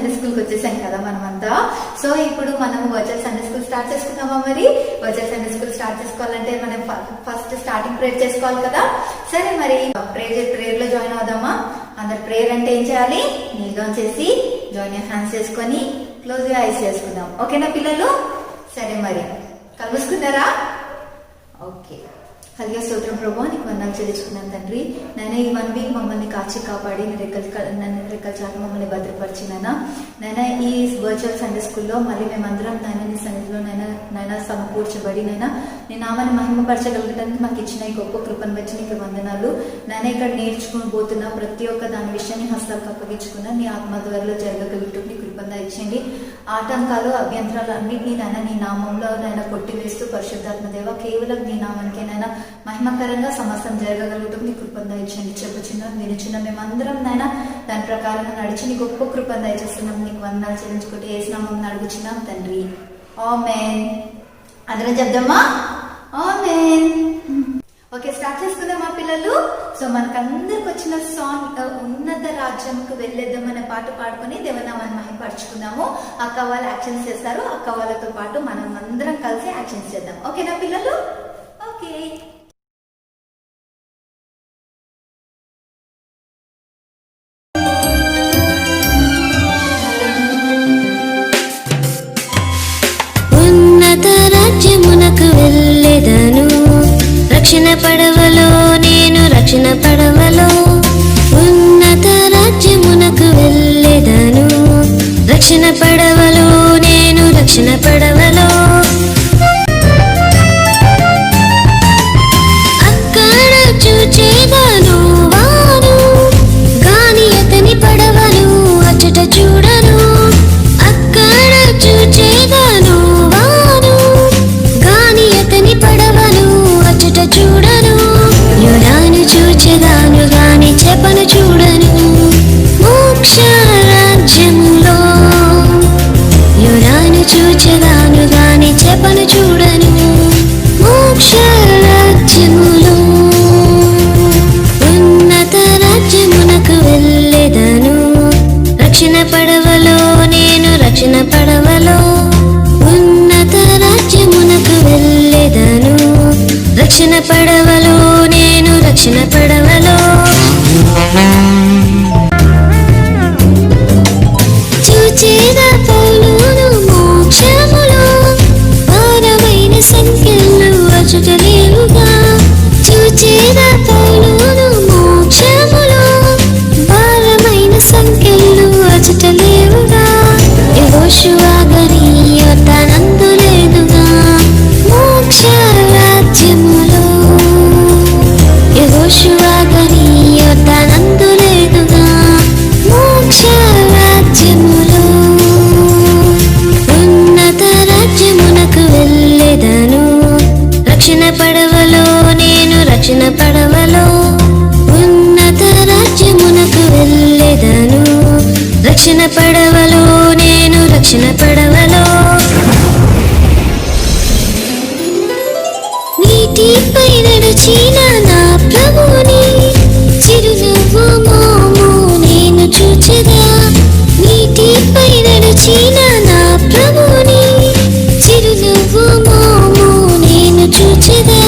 Sunday స్కూల్కి వచ్చేసాం కదా మనమంతా. సో ఇప్పుడు మనం వర్చువల్ సండే స్కూల్ స్టార్ట్ చేసుకుందామా? మరి వర్చువల్ సండే స్కూల్ స్టార్ట్ చేసుకోవాలంటే మనం ఫస్ట్ స్టార్టింగ్ ప్రేయర్ చేసుకోవాలి కదా. సరే మరి ప్రేయర్ లో జాయిన్ అవుదామా? అందరు ప్రేయర్ అంటే ఏం చేయాలి? నీల్ డౌన్ చేసి జాయిన్ యూర్ హ్యాండ్స్ చేసుకొని క్లోజ్ యూర్ ఐస్ చేసుకుందాం. ఓకేనా పిల్లలు? సరే మరి కలుసుకున్నారా? ఓకే. హల్గా స్తోత్రం ప్రభా, నీకు వందనాలు చెల్లించుకున్నాను తండ్రి. నేను ఈ 1 వీక్ మమ్మల్ని కాచి కాపాడి నన్ను రెక్కల చాటు మమ్మల్ని భద్రపరిచినానా. నేను ఈ వర్చువల్ సండే స్కూల్లో మళ్ళీ మేమందరం నాయన నీ సన్నిధిలో నైనా సమకూర్చబడి నీ నామాన్ని మహిమపరచగలగడానికి మాకు ఇచ్చిన ఈ గొప్ప కృపను బట్టి నీకు వందనాలు. నేను ఇక్కడ నేర్చుకుని పోతున్నా ప్రతి ఒక్క దాని విషయాన్ని హస్తాలకు అప్పగించుకున్నా నీ ఆత్మద్వారలో జరగగలుగుతూ నీ కృపను ఇచ్చేయండి. ఆటంకాలు అభ్యంతరాలు అన్నింటినీ నీ నామంలో కొట్టివేస్తూ పరిశుద్ధాత్మ దేవ కేవలం నీ నామానికే మహిమకరంగా సమస్తం జరగగలుగుతూ నీ కృపను దయచేయండి. చెప్పుచున్న వినుచున్న మేమందరం దాని ప్రకారంగా నడిచి నీ గొప్ప కృపను దయచేస్తున్నాం. నీకు వందనాలు చెల్లించుకుంటే యేసు నామమున అడుగుచున్నాం తండ్రి, ఆమేన్. అందరం చెప్దామా? ఆమేన్. ఓకే, స్టార్ట్ చేసుకుందామా పిల్లలు? సో మనకందరికి వచ్చిన సాంగ్ ఉన్నత రాజ్యంకు వెళ్ళేద్దాం అనే పాట పాడుకొని దేవనామాన్ని మహిమపరచుకుందాము. అక్క వాళ్ళు యాక్షన్స్ చేస్తారు. అక్క వాళ్ళతో పాటు మనం అందరం కలిసి యాక్షన్స్ చేద్దాం. ఓకేనా పిల్లలు? ఓకే. ఉన్నత రాజ్యమునకు వెళ్ళెదను, రక్షణ పడవలో నేను రక్షణ పడవలో. ఉన్నత రాజ్యమునకు వెళ్ళెదను, రక్షణ పడవలో నేను రక్షణ పడవలో. అక్కడ చూచేదాను వాను గాని అతని పడవను అచ్చట చూడను. అక్కడ చూచేదాను వాను గాని అతని పడవను అచ్చట చూడను. యోనాను చూచెదాను గాని చేపను చూడను. మోక్ష రాజ్యములో యోనాను చూచెదాను గాని చేపను చూడను. మోక్ష రాజ్యములో ఉన్నత రాజ్యమునకు వెళ్ళెదను, రక్షణ పడవలో నేను రక్షణ పడవలో. ఉన్నత రాజ్యమునకు వెళ్ళెదను, రక్షణ పడవలో నేను రక్షణ పడవలో. చూచేదా పౌలును మోక్షములో, భారమైన సంఖ్యలు అచుట లేవుగా. చూచేదా పౌలును మోక్షములో, భారమైన సంఖ్యలు అచుట లేవుగా. యెహోషువ గని యోర్దానందు లేదుగా. మోక్ష రాజ్యములో యెహోషువ గని యోర్దానందు లేదుగా. మోక్ష రాజ్యములో ఉన్నత రాజ్యమునకు వెళ్ళెదను, రక్షణ పడవలో నేను రక్షణ పడవలో. ఉన్నత రాజ్యమునకు వెళ్ళెదను, రక్షణ పడవలో నేను రక్షణ పడవలో. నీటిపై నడిచిన నా ప్రభుని చిరునవ్వు మోము నేను చూచెదా. నీటిపై నడిచిన నా ప్రభుని చిరునవ్వు మోము నేను చూచెదా.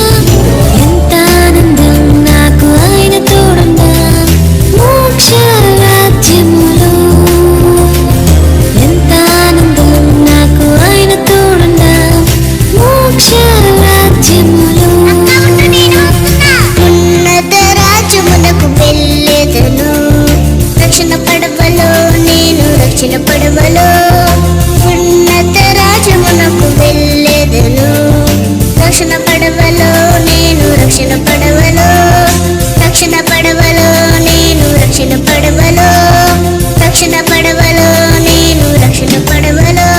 ఎంత ఆనందం నాకు ఆయన తోడుందా. మోక్ష రాజ్యములో ఎంత ఆనందం నాకు ఆయన తోడుందా. మోక్ష రాజ్యములో ఉన్నత రాజ్యమునకు వెళ్ళెదను, రక్షణ పడవలో నేను రక్షణ పడవలో. ఉన్నత రాజ్యమునకు వెళ్ళెదను, రక్షణ పడవలో నేను రక్షణ పడవలో. రక్షణ పడవలో నేను రక్షణ పడవలో. రక్షణ పడవలో నేను రక్షణ పడవలో.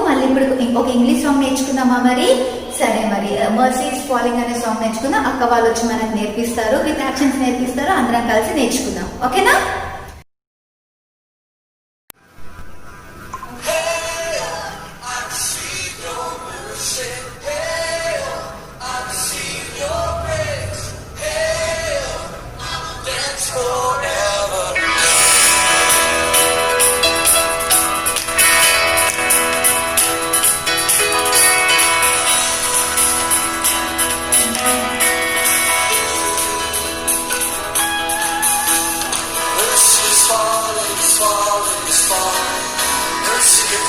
మళ్ళీ ఇప్పుడు ఒక ఇంగ్లీష్ సాంగ్ నేర్చుకుందామా మరి? సరే మరి మర్సీ ఈజ్ ఫాలింగ్ అనే సాంగ్ నేర్చుకుందాం. అక్క వాళ్ళు వచ్చి మనకు నేర్పిస్తారు, విత్ యాక్షన్స్ నేర్పిస్తారు. అందరం కలిసి నేర్చుకుందాం. ఓకేనా? Forever.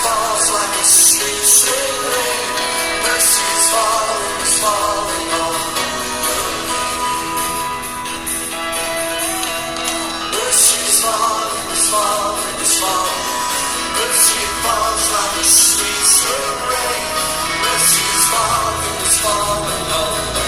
falls like a sweet, sweet rain. Mercy is falling over me. Mercy is falling. Mercy falls like a sweet, sweet rain. Mercy is falling over me.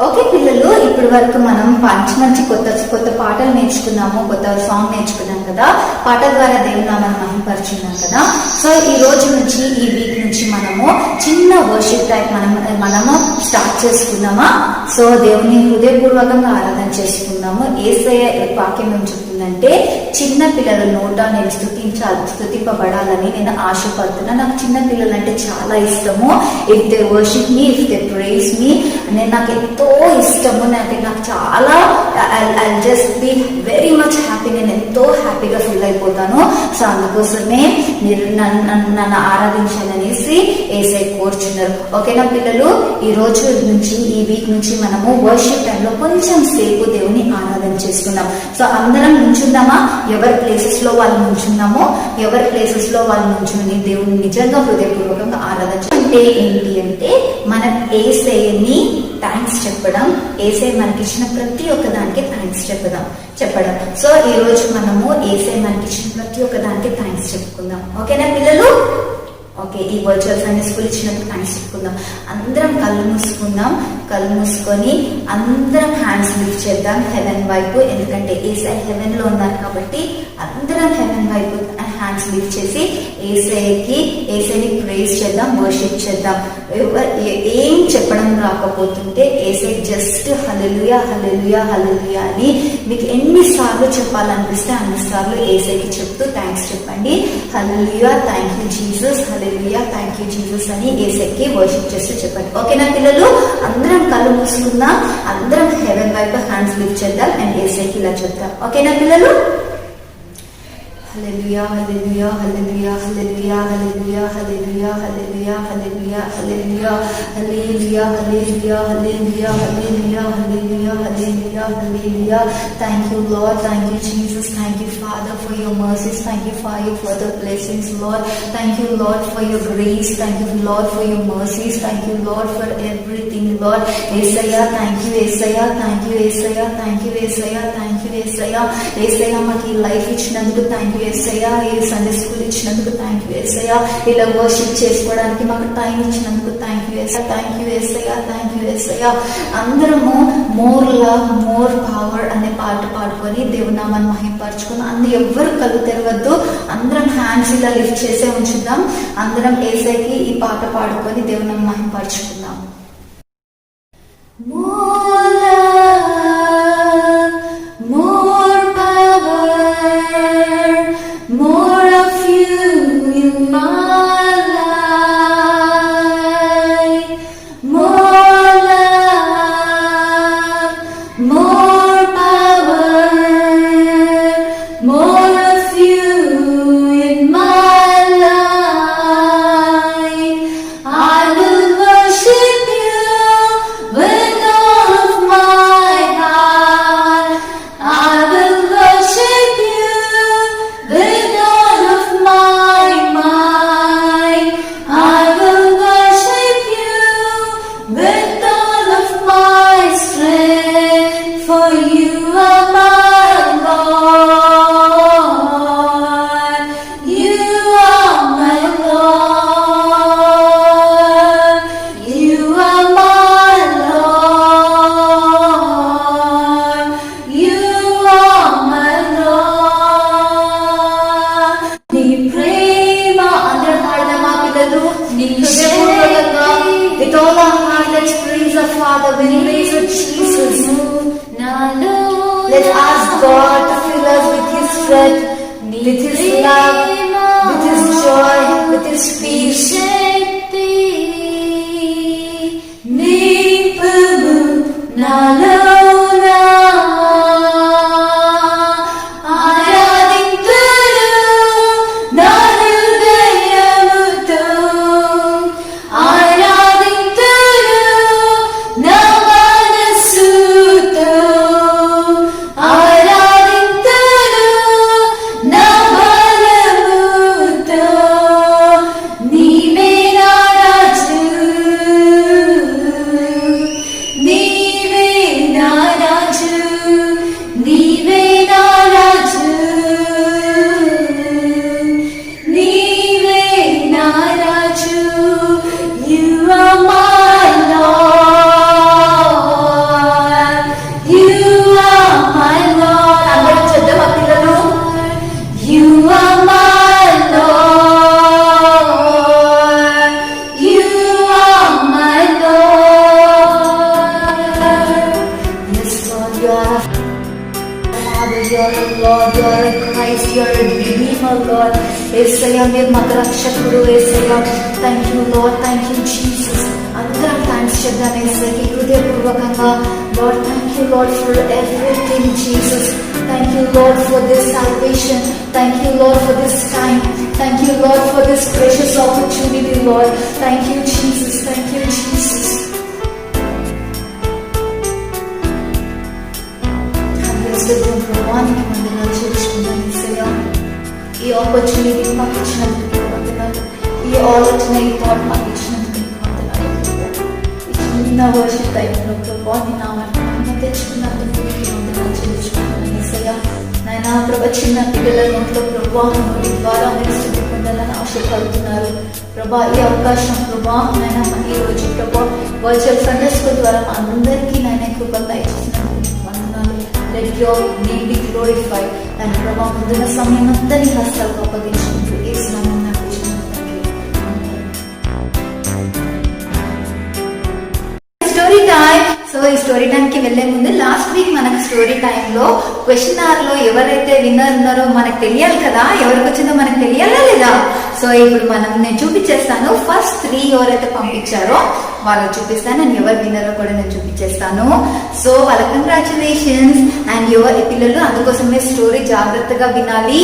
Okay పిల్లలు, ఇప్పటి వరకు మనం మంచి కొత్త పాటలు నేర్చుకున్నాము, కొత్త సాంగ్ నేర్చుకున్నాం కదా. పాట ద్వారా దేవుని నామాన్ని మహిమపరుచున్నాం కదా. సో ఈ రోజు నుంచి, ఈ వీక్ నుంచి మనము చిన్న వర్షిప్ టైప్ మనము స్టార్ట్ చేసుకుందామా. సో దేవుని హృదయపూర్వకంగా ఆరాధన చేసుకుందాము. యేసయ్య వాక్యం ఏం చెప్తుందంటే, చిన్న పిల్లల నోట నేను స్తుతింపబడాలని నేను ఆశపడుతున్నా. నాకు చిన్న పిల్లలు అంటే చాలా ఇష్టము. If they worship me, if they praise me, నాకు ఎంతో ఇష్టము. నాకు చాలా I just be very much happy. నేను ఎంతో హ్యాపీగా ఫీల్ అయిపోతాను. సో అందుకోసమే మీరు నన్ను ఆరాధించాలనేసి యేసయ్య కోరుచున్నారు. ఓకేనా పిల్లలు, ఈ రోజు నుంచి, ఈ వీక్ నుంచి మనము వర్షిప్ టైంలో కొంచెం సేపు దేవుని ఆరాధన చేసుకుందాం. సో అందరం నుంచుందామా? ఎవరి ప్లేసెస్ లో వాళ్ళు నుంచున్నామో, ఎవరి ప్లేసెస్ లో వాళ్ళు నుంచుని దేవుని నిజంగా హృదయపూర్వకంగా ఆరాధన అంటే ఏంటి అంటే, మనం యేసయ్యని థ్యాంక్స్ చెప్పడం, యేసయ్య మనకి ఇచ్చిన ప్రతి ఒక్క దానికి థ్యాంక్స్ చెప్పడం. సో ఈ రోజు మనము యేసయ్య మనకి ఇచ్చిన ప్రతి ఒక్క దానికి థ్యాంక్స్ చెప్పుకుందాం. ఓకేనా పిల్లలు? ఓకే, ఈ వర్చువల్ సండే స్కూల్ ఇచ్చినందుకు థ్యాంక్స్ చెప్పుకుందాం. అందరం కళ్ళు మూసుకొని అందరం హ్యాండ్స్ లిఫ్ట్ చేద్దాం హెవెన్ వైపు. ఎందుకంటే యేసయ్య హెవెన్ లో ఉన్నారు కాబట్టి అందరం హెవెన్ వైపు హ్యాండ్స్ లిఫ్ట్ చేసి యేసయ్యని ప్రైజ్ చేద్దాం, వర్షిప్ చేద్దాం. ఏం చెప్పడం రాకపోతుంటే యేసయ్య జస్ట్ హల్లెలూయా హల్లెలూయా హల్లెలూయా అని మీకు ఎన్నిసార్లు చెప్పాలనిపిస్తే అన్నిసార్లు యేసయ్యకి చెప్తూ థ్యాంక్స్ చెప్పండి. Hallelujah, thank you Jesus, hallelujah, thank you Jesus అని యేసయ్యకి వర్షిప్ చేస్తూ చెప్పండి. ఓకేనా పిల్లలు? అందరం కళ్ళు మూసుకుందాం, అందరం హెవెన్ వైపు హ్యాండ్స్ లిఫ్ట్ చేద్దాం అండ్ యేసయ్యకి ఇలా చెప్తాం. ఓకేనా పిల్లలు? Hallelujah, hallelujah, hallelujah, hallelujah, hallelujah, hallelujah, hallelujah, hallelujah, hallelujah, hallelujah, hallelujah, hallelujah, hallelujah, hallelujah, hallelujah, hallelujah. Thank you, Lord. Thank you, Jesus. Thank you, Father, for your mercies. Thank you for your further blessings, Lord. Thank you, Lord, for your grace. Thank you, Lord, for your mercies. Thank you, Lord, for everything, Lord. Yesaya, thank you, Yesaya, thank you, Yesaya, thank you, Yesaya, thank you, Yesaya. Yesaya, మాకు ఈ life ఇచ్చినందుకు thank you యేసయ్యా. ఈ Sunday school ఇచ్చినందుకు thank you యేసయ్యా. ఇలా worship చేసుకోవడానికి మాకు టైం ఇచ్చినందుకు థ్యాంక్ యూ యేసయ్యా. థ్యాంక్ యూ యేసయ్యా, థ్యాంక్ యూ యేసయ్యా. అందరము మోర్ లవ్ మోర్ పవర్ అనే పాట పాడుకొని దేవుని నామాన్ని మహిమపరచుకుని ఎవ్వరు కళ్ళు తెరవద్దు, అందరం హ్యాండ్స్ ఇలా లిఫ్ట్ చేసే ఉంచుదాం. అందరం యేసయ్యకి ఈ పాట పాడుకొని దేవుని నామాన్ని మహిమపరచుకుందాం. More love, more power, more of you in my life. More love, more power, more of you in my life. I will worship you. grace of Jesus. Let's ask God to fill us with His strength, with His love, with His joy, with His peace. నింపుము నాలోన ఆరాధింతును నా హృదయముతో ఆరాధింతును నా మనస్సుతో ఆరాధింతును నా బలముతో నీవే నా రాజు నీవే నా రాజు నీవే నా రాజు నీవే నా రాజు You are my Lord You are my Lord అందరూ చూద్దామా పిల్లలు You are my Lord You are my Lord Yes Lord you are Father, you are a Lord, you are a Christ, you are a Redeemer, Lord. Yesaya, మీరు మాకు రక్షకుడు Yesaya. Thank you, Lord. Thank you, Jesus. అందరం thanks చెప్దాం Yesaya హృదయపూర్వకంగా. Lord, thank you, Lord, for everything, Jesus. Thank you, Lord, for this salvation. Thank you, Lord, for this time. Thank you, Lord, for this precious opportunity, Lord. Thank you, Jesus. Thank you, Jesus. ప్రభావానికి వందనాలు చేర్చుకున్నాను Yesaya. ఈ opportunity మాకు ఇచ్చినందుకు వందనాలు. ఈ ఆలోచన ఈ thought మాకు ఇచ్చినందుకు వందనాలు. ఈ చిన్న వర్షిప్ టైంలో ప్రభావాన్ని నా మరణాన్ని తెచ్చుకున్నందుకు వందనాలు చేర్చుకున్నాను Yesaya. నాయన ప్రభా చిన్న పిల్లల నోట్లో ప్రభావం నోటి ద్వారా మీరు స్థితి పొందాలని ఆశపడుతున్నారు ప్రభా. ఈ అవకాశం ప్రభా నాయన ఈ రోజు ప్రభా వర్చువల్ సండే స్కూల్ ద్వారా మా అందరికీ నాయన కృపను దయచేసినందుకు వందనాలు. Let your name be glorified and ప్రభా ముందున్న సమయం అంతా నీ హస్తాలకు అప్పగించుకుంటూ యేసు నామమున అర్పించుకున్నాను తండ్రి. Story time. సో ఈ స్టోరీ టైంకి వెళ్లే ముందు లాస్ట్ వీక్ మనకు స్టోరీ టైంలో క్వశ్చన్ లో ఎవరైతే విన్నర్ ఉన్నారో మనకు తెలియాలి కదా, ఎవరికి వచ్చిందో మనకు తెలియాలా లేదా? సో ఇప్పుడు నేను చూపించేస్తాను. ఫస్ట్ 3 ఎవరైతే పంపించారో వాళ్ళకి చూపిస్తాను, నేను ఎవరు విన్నారో కూడా నేను చూపించేస్తాను. సో వాళ్ళ కంగ్రాచులేషన్స్. అండ్ ఎవరి పిల్లలు అందుకోసమే స్టోరీ జాగ్రత్తగా వినాలి.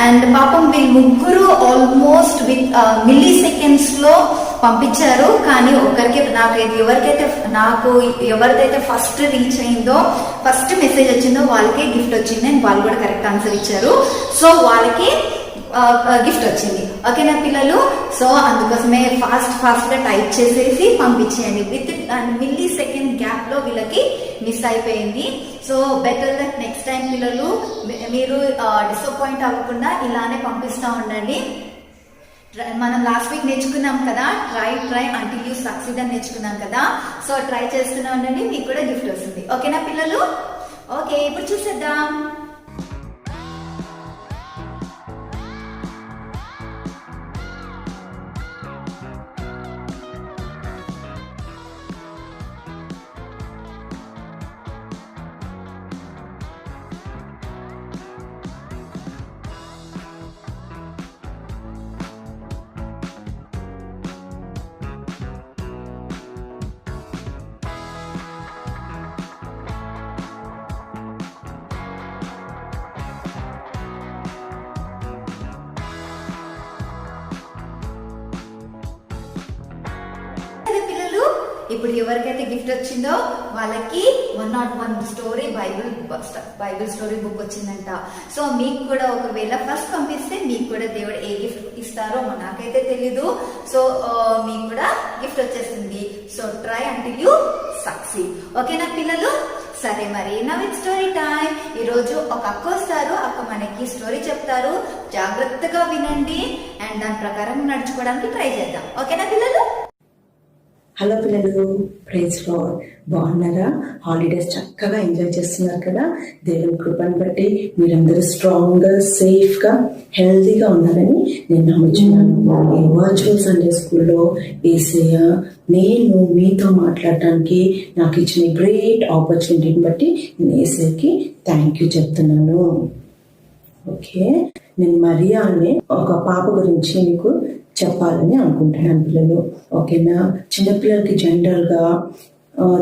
అండ్ పాపం వీళ్ళు ముగ్గురు ఆల్మోస్ట్ విత్ మిల్లీ సెకండ్స్ లో పంపించారు. కానీ ఎవరికైతే ఫస్ట్ రీచ్ అయిందో, ఫస్ట్ మెసేజ్ వచ్చిందో వాళ్ళకే గిఫ్ట్ వచ్చింది. అండ్ వాళ్ళు కూడా కరెక్ట్ ఆన్సర్ ఇచ్చారు. సో వాళ్ళకి గిఫ్ట్ వచ్చింది. ఓకేనా పిల్లలు? సో అందుకోసమే ఫాస్ట్ గా టైప్ చేసేసి పంపించేయండి. విత్ మిల్లీ సెకండ్ గ్యాప్ లో వీళ్ళకి మిస్ అయిపోయింది. So better that next time పిల్లలు మీరు డిసప్పాయింట్ అవ్వకుండా ఇలానే పంపిస్తూ ఉండండి. మనం లాస్ట్ వీక్ నేర్చుకున్నాం కదా, ట్రై అంటిల్ యూ సక్సీడ్ అని నేర్చుకున్నాం కదా. సో ట్రై చేస్తూనే ఉండండి, మీకు కూడా గిఫ్ట్ వస్తుంది. ఓకేనా పిల్లలు? ఓకే, ఇప్పుడు చూసేద్దాం. ఇప్పుడు ఎవరికైతే గిఫ్ట్ వచ్చిందో వాళ్ళకి 101 స్టోరీ బైబిల్ స్టోరీ బుక్ వచ్చిందంట. సో మీకు కూడా ఒకవేళ ఫస్ట్ పంపిస్తే మీకు కూడా దేవుడు ఏ గిఫ్ట్ ఇస్తారో నాకైతే తెలీదు. సో మీకు కూడా గిఫ్ట్ వచ్చేసింది. So try until you succeed. ఓకేనా పిల్లలు? సరే, మరి నవ్ ఇట్స్ స్టోరీ టైం. ఈరోజు ఒక అక్క వస్తారు. అక్క మనకి స్టోరీ చెప్తారు. జాగ్రత్తగా వినండి అండ్ దాని ప్రకారం నడుచుకోవడానికి ట్రై చేద్దాం. ఓకేనా పిల్లలు? హలో పిల్లలు, ప్రైజ్ లార్డ్. బాగున్నారా? హాలిడేస్ చక్కగా ఎంజాయ్ చేస్తున్నారు కదా? దేవుని కృపను బట్టి మీరందరూ స్ట్రాంగ్గా, సేఫ్గా, హెల్తీగా ఉన్నారని నేను నమ్ముచున్నాను. ఈ వర్చువల్ సండే స్కూల్లో యేసయ్య నేను మీతో మాట్లాడటానికి నాకు ఇచ్చిన గ్రేట్ ఆపర్చునిటీని బట్టి నేను యేసయ్యకి థ్యాంక్ యూ చెప్తున్నాను. ఓకే, నేను మరియా అనే ఒక పాప గురించి మీకు చెప్పాలని అనుకుంటున్నాను పిల్లలు. ఓకేనా? చిన్నపిల్లలకి జనరల్గా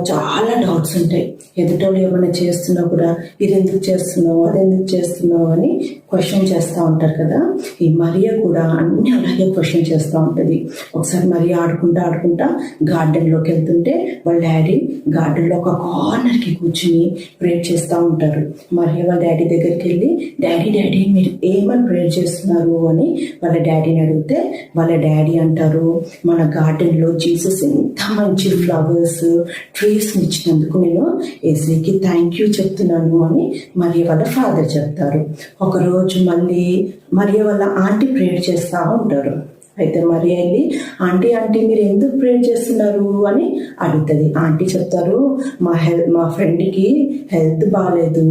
చాలా డౌట్స్ ఉంటాయి. ఎదుటోళ్ళు ఏమైనా చేస్తున్నా కూడా ఇది ఎందుకు చేస్తున్నావు, అది ఎందుకు చేస్తున్నావు అని క్వశ్చన్ చేస్తూ ఉంటారు కదా. ఈ మరియా కూడా అన్నీ అలాగే క్వశ్చన్ చేస్తూ ఉంటుంది. ఒకసారి మరియా ఆడుకుంటా గార్డెన్లోకి వెళ్తుంటే వాళ్ళ డాడీ గార్డెన్లో ఒక కార్నర్కి కూర్చుని ప్రేర్ చేస్తూ ఉంటారు. మరియా వాళ్ళ డాడీ దగ్గరికి వెళ్ళి డాడీ మీరు ఏమని ప్రేర్ చేస్తున్నారు అని వాళ్ళ డాడీని అడిగితే వాళ్ళ డాడీ అంటారు, మన గార్డెన్లో జీసస్ ఎంత మంచి ఫ్లవర్స్ ట్రీస్ ఇచ్చినందుకు నేను యేసయ్యకి థ్యాంక్ యూ చెప్తున్నాను అని మరియా వాళ్ళ ఫాదర్ చెప్తారు. ఒకరోజు మళ్ళీ మరియా వాళ్ళ ఆంటీ ప్రేయర్ చేస్తూ ఉంటారు. అయితే మరియా వెళ్ళి ఆంటీ మీరు ఎందుకు ప్రేయర్ చేస్తున్నారు అని అడుగుతుంది. ఆంటీ చెప్తారు, మా ఫ్రెండ్కి హెల్త్ బాగాలేదు,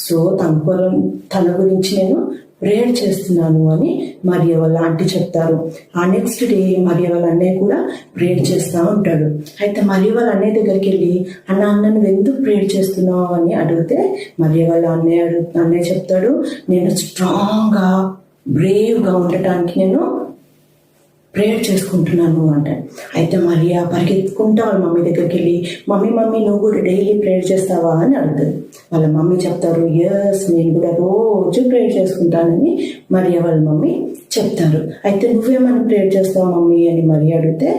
సో తన గురించి నేను ప్రేయర్ చేస్తున్నాను అని మరియా వాళ్ళ ఆంటీ చెప్తారు. ఆ నెక్స్ట్ డే మరియా వాళ్ళ అన్నయ్య కూడా ప్రేయర్ చేస్తూ ఉంటాడు. అయితే మరియా వాళ్ళ అన్నయ్య దగ్గరికి వెళ్ళి అన్న నువ్వు ఎందుకు ప్రేయర్ చేస్తున్నావు అని అడిగితే మరియా వాళ్ళ అన్నయ్య చెప్తాడు, నేను స్ట్రాంగ్గా బ్రేవ్గా ఉండటానికి నేను ప్రేయర్ చేసుకుంటున్నాను అంటే. అయితే మరియా పరిగెత్తుకుంటా వాళ్ళ మమ్మీ దగ్గరికి వెళ్ళి మమ్మీ నువ్వు కూడా డైలీ ప్రేయర్ చేస్తావా అని అడుగుతుంది. వాళ్ళ మమ్మీ చెప్తారు, ఎస్ నేను కూడా రోజు ప్రేయర్ చేసుకుంటానని మరియా వాళ్ళ మమ్మీ చెప్తారు. అయితే నువ్వేమని ప్రేయర్ చేస్తావు మమ్మీ అని మరియా అడిగితే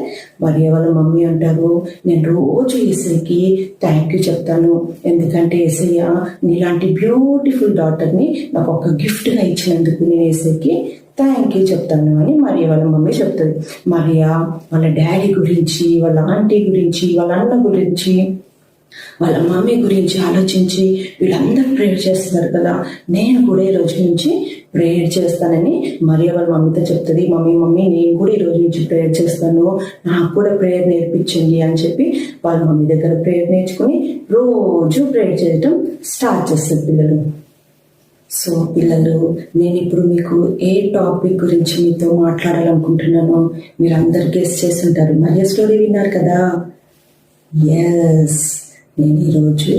మరియా వాళ్ళ మమ్మీ అంటారు, నేను రోజు యేసయ్యకి థ్యాంక్ యూ చెప్తాను, ఎందుకంటే యేసయ్య నీలాంటి బ్యూటిఫుల్ డాటర్ని నాకు ఒక గిఫ్ట్గా ఇచ్చినందుకు నేను యేసయ్యకి థ్యాంక్ యూ చెప్తాను అని మరియా వాళ్ళ మమ్మీ చెప్తుంది. మరియా వాళ్ళ డాడీ గురించి, వాళ్ళ ఆంటీ గురించి, వాళ్ళ అన్న గురించి, వాళ్ళ మమ్మీ గురించి ఆలోచించి వీళ్ళందరూ ప్రేయర్ చేస్తున్నారు కదా, నేను కూడా ఈ రోజు నుంచి ప్రేయర్ చేస్తానని మరియా వాళ్ళ మమ్మీతో చెప్తుంది. మమ్మీ నేను కూడా ఈ రోజు నుంచి ప్రేయర్ చేస్తాను, నాకు కూడా ప్రేయర్ నేర్పించండి అని చెప్పి వాళ్ళ మమ్మీ దగ్గర ప్రేయర్ నేర్చుకుని రోజు ప్రేయర్ చేయటం స్టార్ట్ చేస్తారు పిల్లలు. సో పిల్లలు, నేను ఇప్పుడు మీకు ఏ టాపిక్ గురించి మీతో మాట్లాడాలనుకుంటున్నానో మీరు అందరు గెస్ చేసి ఉంటారు. మరియా స్టోరీ విన్నారు కదా. ఎస్, నేను ఈరోజు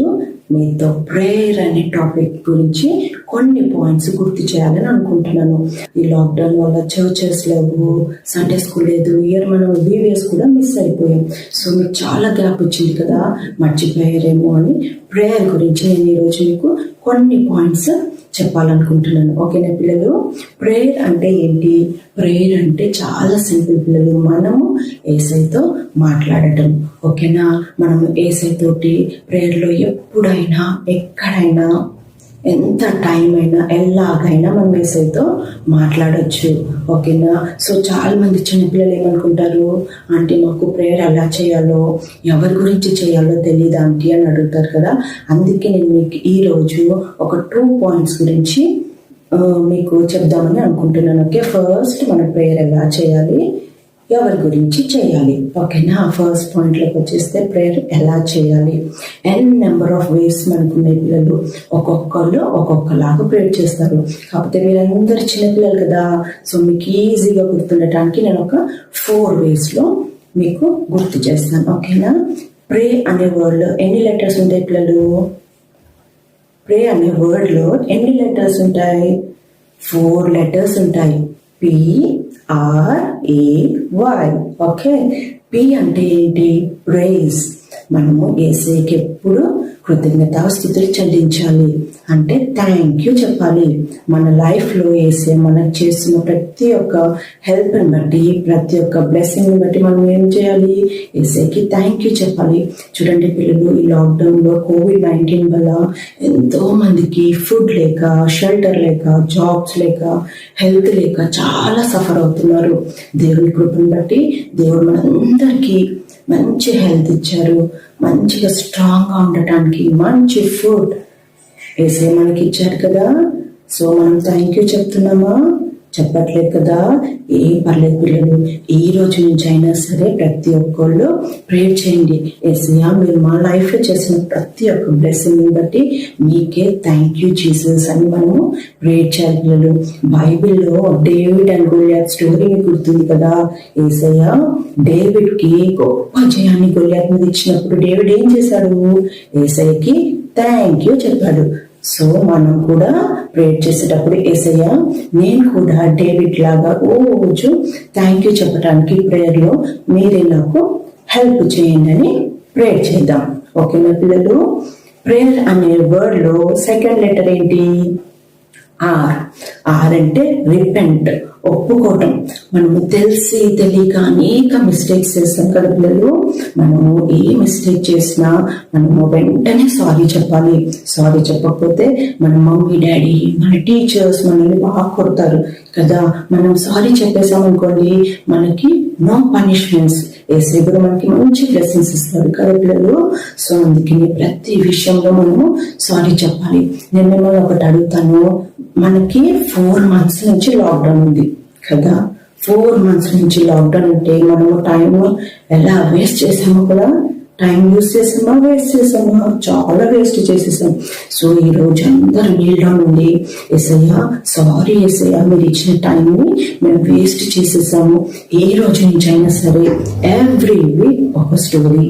మీతో ప్రేయర్ అనే టాపిక్ గురించి కొన్ని పాయింట్స్ గుర్తు చేయాలని అనుకుంటున్నాను. ఈ లాక్డౌన్ వల్ల చర్చెస్ లేవు, సండే స్కూల్ లేదు, ఇయర్ మనం BVS కూడా మిస్ అయిపోయాం. సో మీకు చాలా గ్యాప్ వచ్చింది కదా, మర్చిపోయారేమో అని ప్రేయర్ గురించి నేను ఈరోజు మీకు కొన్ని పాయింట్స్ చెప్పాలనుకుంటున్నాను. ఓకేనా పిల్లలు? ప్రేయర్ అంటే ఏంటి? ప్రేయర్ అంటే చాలా సింపుల్ పిల్లలు, మనము యేసయ్యతో మాట్లాడటం. ఓకేనా? మనము యేసయ్య తోటి ప్రేయర్లో ఎప్పుడైనా, ఎక్కడైనా, ఎంత టైం అయినా, ఎలాగైనా మనం యేసయ్యతో మాట్లాడొచ్చు. ఓకేనా? సో చాలా మంది చిన్నపిల్లలు ఏమనుకుంటారు, ఆంటీ మాకు ప్రేయర్ ఎలా చేయాలో, ఎవరి గురించి చేయాలో తెలియదు ఆంటీ అని అడుగుతారు కదా. అందుకే నేను మీకు ఈరోజు ఒక 2 పాయింట్స్ గురించి మీకు చెప్దామని అనుకుంటున్నాను. ఓకే, ఫస్ట్ మన ప్రేయర్ ఎలా చేయాలి, ఎవరి గురించి చేయాలి. ఓకేనా? ఫస్ట్ పాయింట్లోకి వచ్చేస్తే ప్రేయర్ ఎలా చేయాలి. నెంబర్ ఆఫ్ వేస్ మనకున్నాయి పిల్లలు, ఒక్కొక్కళ్ళు ఒక్కొక్కలాగా ప్రేయర్ చేస్తారు. కాకపోతే మీరందరు చిన్నపిల్లలు కదా, సో మీకు ఈజీగా గుర్తుండటానికి నేను ఒక 4 వేస్లో మీకు గుర్తు చేస్తాను. ఓకేనా? ప్రే అనే వర్డ్లో ఎన్ని లెటర్స్ ఉంటాయి పిల్లలు? ప్రే అనే వర్డ్లో ఎన్ని లెటర్స్ ఉంటాయి? 4 లెటర్స్ ఉంటాయి. PRAY. ఓకే, P అంటే ఏంటి? ప్రైజ్. మనము యేసయ్యకి ఎప్పుడు కృతజ్ఞతాస్తుతులు చెల్లించాలి, అంటే థ్యాంక్ యూ చెప్పాలి. మన లైఫ్లో యేసయ్య మనకు చేస్తున్న ప్రతి ఒక్క హెల్ప్ని బట్టి, ప్రతి ఒక్క బ్లెస్సింగ్ని బట్టి మనం ఏం చేయాలి? యేసయ్యకి థ్యాంక్ యూ చెప్పాలి. చూడండి పిల్లలు, ఈ లాక్డౌన్లో COVID-19 వల్ల ఎంతో మందికి ఫుడ్ లేక, షెల్టర్ లేక, జాబ్స్ లేక, హెల్త్ లేక చాలా సఫర్ అవుతున్నారు. దేవుని కృపను బట్టి దేవుడు మనందరికీ మంచి హెల్త్ ఇచ్చారు, మంచిగా స్ట్రాంగ్గా ఉండటానికి మంచి ఫుడ్ యేసయ్య మనకి ఇచ్చారు కదా. సో మనం థ్యాంక్ యూ చెప్తున్నామా? చెప్పట్లేదు కదా, ఏం పర్లేదు పిల్లలు. ఈ రోజు నుంచి అయినా సరే ప్రతి ఒక్కళ్ళు ప్రేయర్ చేయండి. యేసయ్యా, మీరు మా లైఫ్ లో చేసిన ప్రతి ఒక్క బ్లెస్సింగ్ బట్టి మీకే థ్యాంక్ యూ జీసస్ అని మనము ప్రేయర్ చేయాలి పిల్లలు. బైబిల్లో డేవిడ్ అండ్ గొలియాత్ స్టోరీ గుర్తుంది కదా. యేసయ్యా డేవిడ్ కి గొప్ప జయాన్ని గొలియాత్ మీద ఇచ్చినప్పుడు డేవిడ్ ఏం చేశాడు? యేసయ్యకి థ్యాంక్ యూ చెప్పాడు. సో మనం కూడా ప్రేయర్ చేసేటప్పుడు యేసయ్యా, నేను కూడా డేవిడ్ లాగా రోజు థ్యాంక్ యూ చెప్పడానికి ప్రేయర్ లో మీరే నాకు హెల్ప్ చేయండి అని ప్రేయర్ చేద్దాం. ఓకేనా పిల్లలు? ప్రేయర్ అనే వర్డ్ లో సెకండ్ లెటర్ ఏంటి? ఆర్. ఆర్ అంటే రిపెంట్, ఒప్పుకోవటం. మనము తెలిసి తెలియక అనేక మిస్టేక్స్ చేస్తాం కదా పిల్లలు. మనము ఏ మిస్టేక్ చేసినా మనము వెంటనే సారీ చెప్పాలి. సారీ చెప్పకపోతే మన మమ్మీ డాడీ, మన టీచర్స్ మనల్ని బాగా కొడతారు కదా. మనం సారీ చెప్పేసామనుకోండి, మనకి నో పనిష్మెంట్స్. యేసయ్య కూడా మనకి మంచి బ్లెస్సింగ్స్ ఇస్తారు కదా పిల్లలు. సో అందుకని ప్రతి విషయంలో మనము సారీ చెప్పాలి. నేను మిమ్మల్ని ఒకటి అడుగుతాను. మనకి 4 months నుంచి లాక్డౌన్ ఉంది కదా. 4 months నుంచి లాక్డౌన్ అంటే మనము టైం ఎలా వేస్ట్ చేసామో కదా. టైం యూస్ చేసామా, వేస్ట్ చేసామా? చాలా వేస్ట్ చేసేసాం. సో ఈ రోజు అందరూ నీల్ డౌన్ ఉంది. యేసయ్యా సారీ యేసయ్యా, మీరు ఇచ్చిన టైంని మేము వేస్ట్ చేసేసాము. ఏ రోజు నుంచి అయినా సరే ఎవ్రీ వీక్ ఒక స్టోరీ,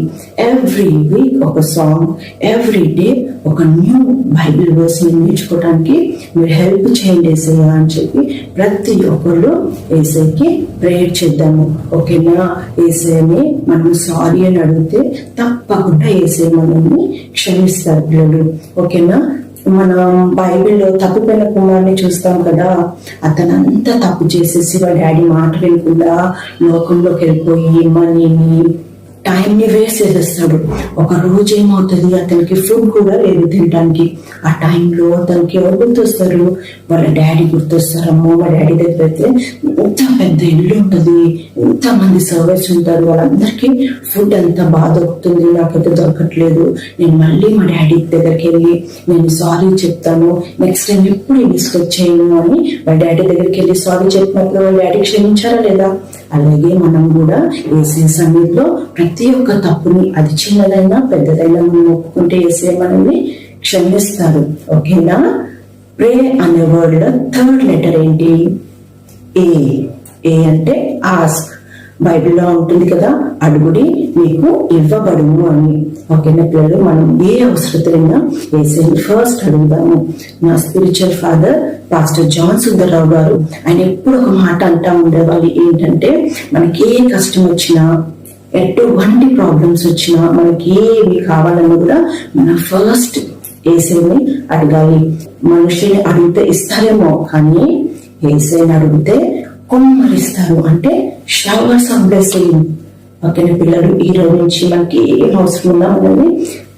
ఎవ్రీ వీక్ ఒక సాంగ్, ఎవ్రీ డే ఒక న్యూ బైబిల్ వర్స్ నేర్చుకోవడానికి మీరు హెల్ప్ చేయండి యేసయ్యా అని చెప్పి ప్రతి ఒక్కళ్ళు యేసయ్యకి ప్రేయర్ చేద్దాము. ఓకేనా? యేసయ్యని మనం సారీ అని అడిగితే తప్పకుండా యేసయ్య మనల్ని క్షమిస్తారు పిల్లలు. ఓకేనా? మనం బైబిల్లో తప్పిపోయిన కుమారుని చూస్తాం కదా. అతను అంతా తప్పు చేసేసి వాళ్ళ డాడీ మాట వినకుండా లోకంలోకి వెళ్ళిపోయి మనీని, టైంని వేస్ట్ చేసేస్తాడు. ఒక రోజు ఏమవుతుంది, అతనికి ఫుడ్ కూడా లేదు తినడానికి. ఆ టైంలో అతనికి ఎవరు గుర్తొస్తారు? వాళ్ళ డాడీ గుర్తొస్తారు. అమ్మో, మా డాడీ దగ్గర అయితే ఇంత పెద్ద ఇల్లు ఉంటుంది, ఇంతమంది సర్వెంట్స్ ఉంటారు, వాళ్ళందరికీ ఫుడ్ అంతా బాగా దొరుకుతుంది, నాకైతే దొరకట్లేదు. నేను మళ్ళీ మా డాడీ దగ్గరికి వెళ్ళి నేను సారీ చెప్తాను, నెక్స్ట్ టైం ఎప్పుడు మిస్టేక్ చేయను అని వాళ్ళ డాడీ దగ్గరికి వెళ్ళి సారీ చెప్పినప్పుడు వాళ్ళ డాడీ క్షమించారా లేదా? అలాగే మనం కూడా యేసయ్య సన్నిధిలో ప్రతి ఒక్క తప్పుని, అది చిన్నదైనా పెద్దదైనా మనం ఒప్పుకుంటే యేసయ్య మనల్ని క్షమిస్తారు. ఓకేనా? ప్రే అనే వర్డ్ లో థర్డ్ లెటర్ ఏంటి? ఏ. ఏ అంటే ఆస్క్. బైబిల్లో ఉంటుంది కదా, అడుగుడి మీకు ఇవ్వబడును అని. ఓకేనా పిల్లలు? మనం ఏ అవసరతైనా యేసయ్యని ఫస్ట్ అడుగుదాము. నా spiritual father pastor John Sundar Rao garu ఆయన ఎప్పుడు ఒక మాట అంటా ఉండేవాళ్ళు. ఏంటంటే మనకి ఏ కష్టం వచ్చినా, ఎటువంటి ప్రాబ్లమ్స్ వచ్చినా, మనకి ఏమి కావాలన్నా కూడా మనం ఫస్ట్ యేసయ్యని అడగాలి. మనుషుల్ని అడిగితే ఇస్తారేమో, కానీ యేసయ్యని అడిగితే కుమ్మరిస్తారు. అంటే షవర్స్ ఆఫ్ బ్లెస్సింగ్. ఓకేనా పిల్లలు? ఈ రోజు నుంచి మనకి ఏం అవసరం ఉన్నా మనల్ని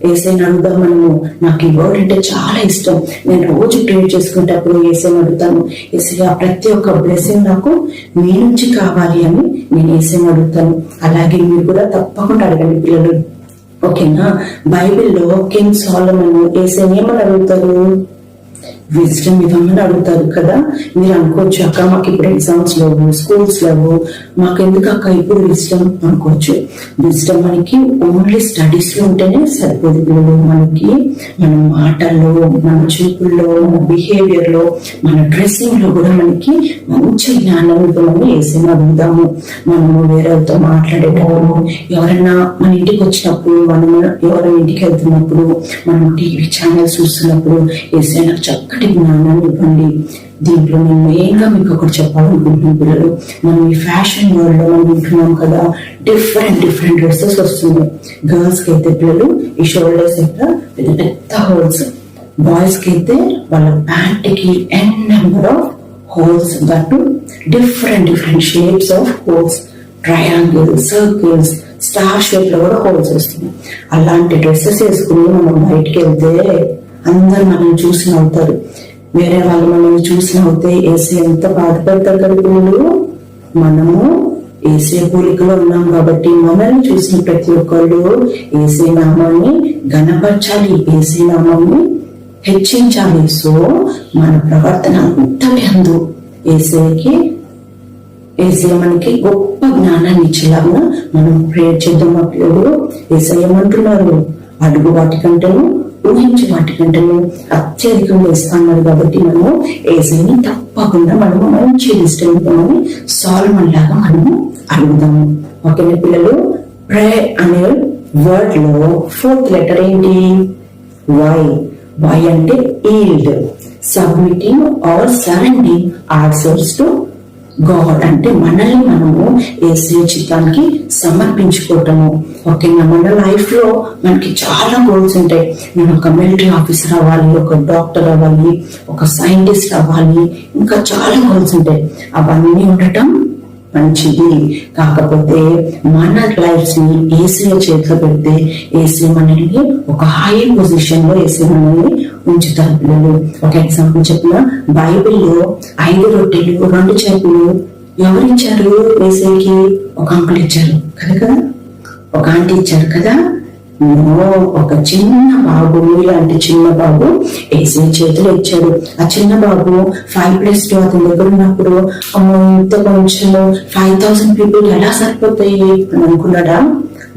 యేసయ్యని అడుగుదాం. మనము నాకు ఈ వర్డ్ అంటే చాలా ఇష్టం, నేను రోజు ప్రేయర్ చేసుకునేటప్పుడు యేసయ్యని అడుగుతాను, యేసయ్య ప్రతి ఒక్క బ్లెస్సింగ్ నాకు మీ నుంచి కావాలి అని నేను యేసయ్యని అడుగుతాను. అలాగే మీరు కూడా తప్పకుండా అడగండి పిల్లలు. ఓకేనా? బైబిల్లో కింగ్ సోలొమన్ యేసయ్యని ఏమని అడుగుతారు? విజ్డమ్ ఇవ్వమని అడుగుతారు కదా. మీరు అనుకోవచ్చు, అక్క మాకు ఇప్పుడు ఎగ్జామ్స్ లేవు, స్కూల్స్ లేవు, మాకు ఎందుకు అక్క ఇప్పుడు విజ్డమ్ అనుకోవచ్చు. విజ్డమ్ మనకి ఓన్లీ స్టడీస్ లో ఉంటేనే సరిపోదు పిల్లలు. మనకి మన మాటల్లో, మన చూపుల్లో, మన బిహేవియర్ లో, మన డ్రెస్సింగ్ లో కూడా మనకి మంచి జ్ఞానం ఇవ్వమని యేసయ్యని అడుగుదాము. మనము వేరేతో మాట్లాడేటప్పుడు, ఎవరైనా మన ఇంటికి వచ్చినప్పుడు, మనము ఎవరైనా ఇంటికి వెళ్తున్నప్పుడు, మనం టీవీ ఛానల్స్ చూస్తున్నప్పుడు యేసయ్య నాకు చక్కటి జ్ఞానాన్ని ఇవ్వండి. దీంట్లో నేను మెయిన్గా మీకు ఒకటి చెప్పాలనుకుంటున్నాను పిల్లలు. మనం ఈ ఫ్యాషన్ వరల్డ్ లో మనం వింటున్నాం కదా, డిఫరెంట్ డ్రెస్సెస్ వస్తున్నాయి. గర్ల్స్ కి అయితే పిల్లలు ఈ షోల్డర్స్ అయితే పెద్ద పెద్ద హోల్స్, బాయ్స్ కి అయితే వాళ్ళ ప్యాంట్ కి n number of holes, that different shapes of holes, triangle, circles, star shape లో కూడా హోల్స్ వస్తున్నాయి. అలాంటి డ్రెస్సెస్ వేసుకుని మనం బయటకు వెళ్తే అందరు మనల్ని చూసి నవ్వుతారు. వేరే వాళ్ళు మనల్ని చూసి నవ్వుతే యేసయ్య ఎంత బాధపడతారు కదా పిల్లలు. మనము యేసయ్య పోలికలో ఉన్నాం కాబట్టి మనల్ని చూసిన ప్రతి ఒక్కళ్ళు యేసయ్య నామాన్ని ఘనపరచాలి, యేసయ్య నామాన్ని హెచ్చించాలి. సో మన ప్రవర్తన అంతటి అందు ఏసయ్య మనకి గొప్ప జ్ఞానాన్ని ఇచ్చేలాగా మనం ప్రేయర్ చేద్దాం. మా పిల్లలు ఏసయ్య ఏమంటున్నారు, అడుగు వాటికంటేను ఊహించే వాటికంటేను అత్యధికంగా ఇస్తాన్నారు. కాబట్టి మనము ఏసయ్యని తప్పకుండా మనము మంచి ఇష్టమని సాల్మన్ లాగా మనము అడుగుదాము. ఓకేనా పిల్లలు? ప్రే అనే వర్డ్ లో 4th లెటర్ ఏంటి? వై అంటే yield, submitting or surrendering ourselves to God అంటే మనల్ని మనము యేసయ్య చిత్తానికి సమర్పించుకోవటము. ఓకేనా? మన లైఫ్ లో మనకి చాలా గోల్స్ ఉంటాయి. నేను ఒక మిలిటరీ ఆఫీసర్ అవ్వాలి, ఒక డాక్టర్ అవ్వాలి, ఒక సైంటిస్ట్ అవ్వాలి, ఇంకా చాలా గోల్స్ ఉంటాయి. అవన్నీ ఉండటం మంచిది. కాకపోతే మన లైఫ్ ని యేసయ్య చేతిలో పెడితే యేసయ్య మనల్ని ఒక హై పొజిషన్ లో యేసయ్య మనల్ని ఉంచుతారు. పిల్లలు ఒక ఎగ్జాంపుల్ చెప్పిన, బైబిల్లో 5 రొట్టెలు 2 చేపలు ఎవరిచ్చారు? యేసయ్యకి ఒక అంకుల్ ఇచ్చారు కదా, ఒక ఆంటీ ఇచ్చారు కదా. ఒక చిన్న బాబు, ఇలాంటి చిన్న బాబు యేసయ్య చేతిలో ఇచ్చాడు. ఆ చిన్న బాబు 5+2 అతని దగ్గర ఉన్నప్పుడు ఇంత కొంచెం 5,000 పీపుల్ ఎలా సరిపోతాయి అని అనుకున్నాడా?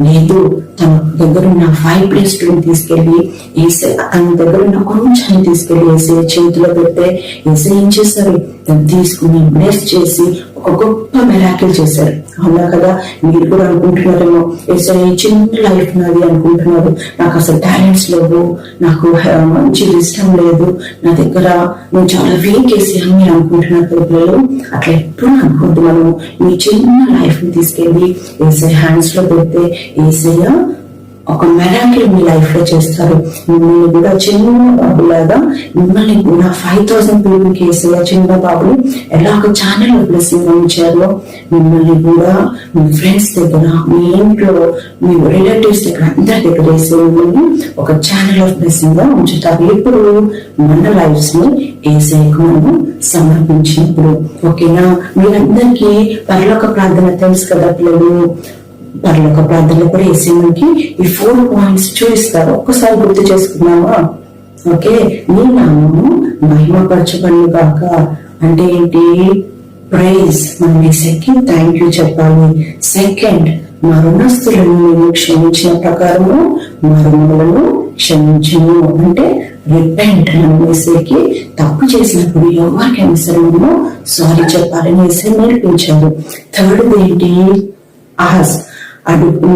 లేదు. తన దగ్గర ఉన్న 5+2 తీసుకెళ్లి తన దగ్గర ఉన్న కొంచెం తీసుకెళ్లి యేసయ్య చేతిలో పెడితే యేసయ్య ఏం చేశారు? తీసుకుని బ్లెస్ చేసి ఒక గొప్ప మిరాకిల్ చేశారు. అవునా కదా? మీరు కూడా అనుకుంటున్నారేమో, యేసయ్య చిన్న లైఫ్ నాది అనుకుంటున్నారు, నాకు అసలు టాలెంట్స్ లేవు, నాకు మంచి ఇష్టం లేదు, నా దగ్గర నేను చాలా వీక్ వేసి అని మీరు అనుకుంటున్నారు కదా పిల్లలు. అట్లా ఎప్పుడు అనుకుంటూ మనం మీ చిన్న లైఫ్ ని తీసుకెళ్లి యేసయ్య హ్యాండ్స్ లో పెడితే యేసయ్య ఒక మెరాకిల్ మీ లైఫ్ లో చేస్తారు. మిమ్మల్ని కూడా చిన్న బాబులాగా, మిమ్మల్ని కూడా 5,000 పీపుల్ యేసయ్య చిన్న బాబుని ఎలా ఒక ఛానల్ బ్లెస్సింగ్ ఉంచారో, మిమ్మల్ని కూడా మీ ఫ్రెండ్స్ దగ్గర, మీ ఇంట్లో, మీ రిలేటివ్స్ దగ్గర, అందరి దగ్గర యేసయ్య మిమ్మల్ని ఒక ఛానల్ ఆఫ్ బ్లెస్సింగ్ గా ఉంచుతారు. ఇప్పుడు మన లైఫ్స్ ని యేసయ్యకు మనము సమర్పించినప్పుడు. ఓకేనా? మీరందరికీ పరలోక ప్రార్థన తెలుసు కదా పిల్లలు. పరలోక ప్రార్థనలో కూడా యేసయ్య మనకి ఈ 4 పాయింట్స్ చూపిస్తారు. ఒక్కసారి గుర్తు చేసుకున్నామా? ఓకే. నీ నామము మహిమపరచబడును గాక అంటే ఏంటి? ప్రైజ్. మనం యేసయ్యకి థ్యాంక్ యూ చెప్పాలి. సెకండ్, మా రుణస్తులను మేము క్షమించిన ప్రకారము మా రుణములను క్షమించును అంటే రిపెంట్. మనం యేసయ్యకి తప్పు చేసినప్పుడు ఎవరికైనా సరే మనము సారీ చెప్పాలని యేసయ్య నేర్పించారు. థర్డ్ ఏంటి? ఆస్.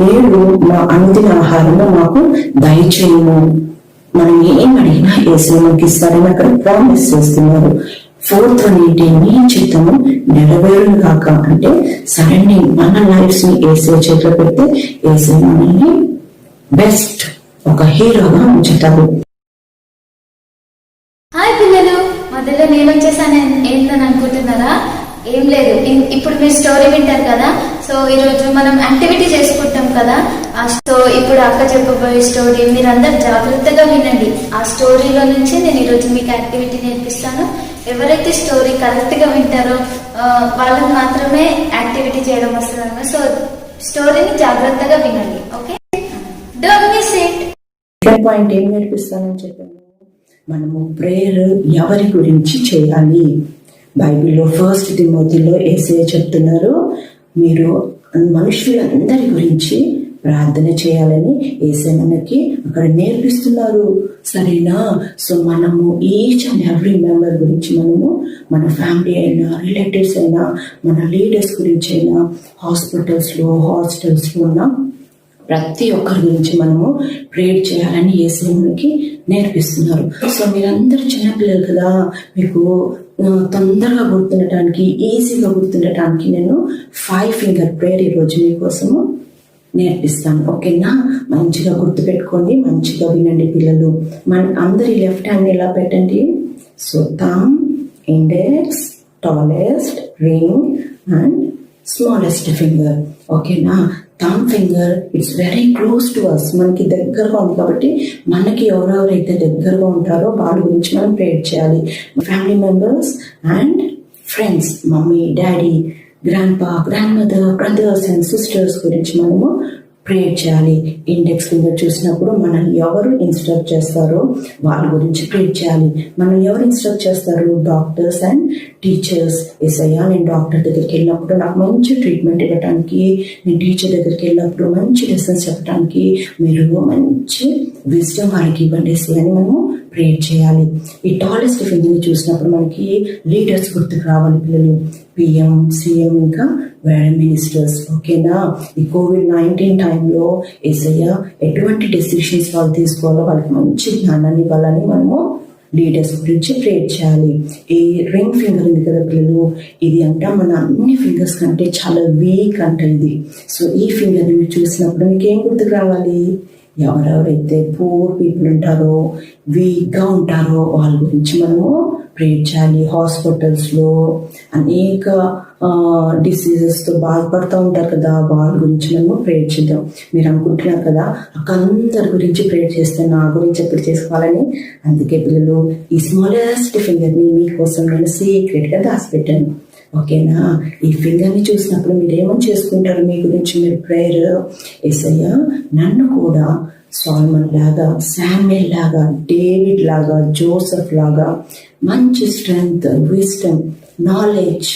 నేడు మా అనుదిన ఆహారము మాకు దయచేయము. మనం ఏం అడిగినా యేసయ్య మనకి ఇస్తారని అక్కడ ప్రామిస్ చేస్తున్నారు. 4th ఏంటి? నీ చిత్తము నెరవేరును గాక అంటే సరెండింగ్. మన లైఫ్స్ ని యేసయ్య చేతిలో పెడితే యేసయ్య మనల్ని బెస్ట్ ఒక హీరోగా ఉంచుతారు. హాయ్ పిల్లలు, మధ్యలో నేను వచ్చేసాను ఏంటని అనుకుంటున్నారా? ఏం లేదు, ఇప్పుడు మీరు స్టోరీ వింటారు కదా. సో ఈరోజు మనం యాక్టివిటీ చేసుకుంటాం కదా. సో ఇప్పుడు అక్క చెప్పబోయే స్టోరీ మీరందరూ జాగ్రత్తగా వినండి. ఆ స్టోరీలో నుంచి నేను ఈరోజు మీకు యాక్టివిటీ నేర్పిస్తాను. ఎవరైతే స్టోరీ కరెక్ట్ గా వింటారో వాళ్ళకి మాత్రమే యాక్టివిటీ చేయడం వస్తుంది. సో స్టోరీని జాగ్రత్తగా వినండి. Okay, don't miss it. Second point ఏం నేర్పిస్తానని చెప్పాను. మనము ప్రేయర్ ఎవరి గురించి చేయాలి? బైబిల్లో 1 తిమోతిలో యేసయ్య చెప్తున్నారు, మీరు మనుషులందరి గురించి ప్రార్థన చేయాలని యేసయ్య మనకి అక్కడ నేర్పిస్తున్నారు. సరేనా? సో మనము ఈచ్ అండ్ ఎవ్రీ మెంబర్ గురించి మనము, మన ఫ్యామిలీ అయినా, రిలేటివ్స్ అయినా, మన లీడర్స్ గురించి అయినా, హాస్పిటల్స్ లో ఉన్న ప్రతి ఒక్కరి గురించి మనము ప్రేయర్ చేయాలని యేసయ్య మనకి నేర్పిస్తున్నారు. సో మీరందరూ చిన్నపిల్లలు కదా, మీకు తొందరగా గుర్తుండటానికి, ఈజీగా గుర్తుండటానికి నేను 5 ఫింగర్ ప్రేయర్ ఈరోజు మీకోసము నేర్పిస్తాను. ఓకేనా? మంచిగా గుర్తుపెట్టుకోండి, మంచిగా వినండి పిల్లలు. మన అందరి లెఫ్ట్ హ్యాండ్ ఎలా పెట్టండి? So thumb, index, tallest, ring and smallest finger. ఓకేనా? Thumb finger it's very close to us, మనకి దగ్గరగా ఉంది కాబట్టి మనకి ఎవరెవరైతే దగ్గరగా ఉంటారో వాళ్ళ గురించి మనం ప్రేయర్ చేయాలి. Family members and friends, mummy, daddy, grandpa, grandmother, brothers and sisters గురించి మనము ప్రేయర్ చేయాలి. ఇండెక్స్ ఫింగర్ చూసినప్పుడు మనల్ని ఎవరు ఇన్స్ట్రక్ట్ చేస్తారో వాళ్ళ గురించి ప్రేయర్ చేయాలి. మనల్ని ఎవరు ఇన్స్ట్రక్ట్ చేస్తారు? Doctors and teachers. ఏసయ్యా, నేను డాక్టర్ దగ్గరికి వెళ్ళినప్పుడు నాకు మంచి ట్రీట్మెంట్ ఇవ్వడానికి, నేను టీచర్ దగ్గరికి వెళ్ళినప్పుడు మంచి లెసన్స్ చెప్పడానికి మీరు మంచి విజ్డమ్ వాళ్ళకి ఇవ్వండి అని మనము ప్రేయర్ చేయాలి. ఈ టాలెస్ట్ ఫింగర్ని చూసినప్పుడు మనకి లీడర్స్ గుర్తుకు రావాలి పిల్లలు. పిఎం, సిఎం, ఇంకా వేరే మినిస్టర్స్. ఓకేనా? ఈ COVID-19 టైంలో ఏసయ్య ఎటువంటి డెసిషన్స్ వాళ్ళు తీసుకోవాలో వాళ్ళకి మంచి జ్ఞానాన్ని ఇవ్వాలని మనము లీడర్స్ గురించి ప్రేయర్ చేయాలి. ఈ రింగ్ ఫింగర్ ఉంది కదా పిల్లలు, ఇది అంట మన అన్ని ఫింగర్స్ కంటే చాలా వీక్ అంట ఇది. సో ఈ ఫింగర్ని మీరు చూసినప్పుడు మీకు ఏం గుర్తుకు రావాలి? ఎవరెవరైతే పూర్ పీపుల్ ఉంటారో, వీక్గా ఉంటారో వాళ్ళ గురించి మనము ప్రేయర్ చేయాలి. హాస్పిటల్స్లో అనేక డిసీజెస్తో బాధపడుతూ ఉంటారు కదా, వాళ్ళ గురించి మనము ప్రేయర్ చేద్దాం. మీరు అనుకుంటున్నారు కదా, అందరి గురించి ప్రేయర్ చేస్తే నా గురించి ఎప్పుడు చేసుకోవాలని. అందుకే పిల్లలు, ఈ స్మాలెస్ట్ ఫింగర్ని మీకోసం నేను సీక్రెట్గా దాచిపెట్టాను. ఓకేనా? ఈ ఫింగర్ని చూసినప్పుడు మీరు ఏమని చేసుకుంటారు? మీ గురించి మీరు ప్రేయర్, యేసయ్యా నన్ను కూడా సాల్మన్ లాగా, శామ్యుయల్ లాగా, డేవిడ్ లాగా, జోసెఫ్ లాగా మంచి strength, wisdom, knowledge,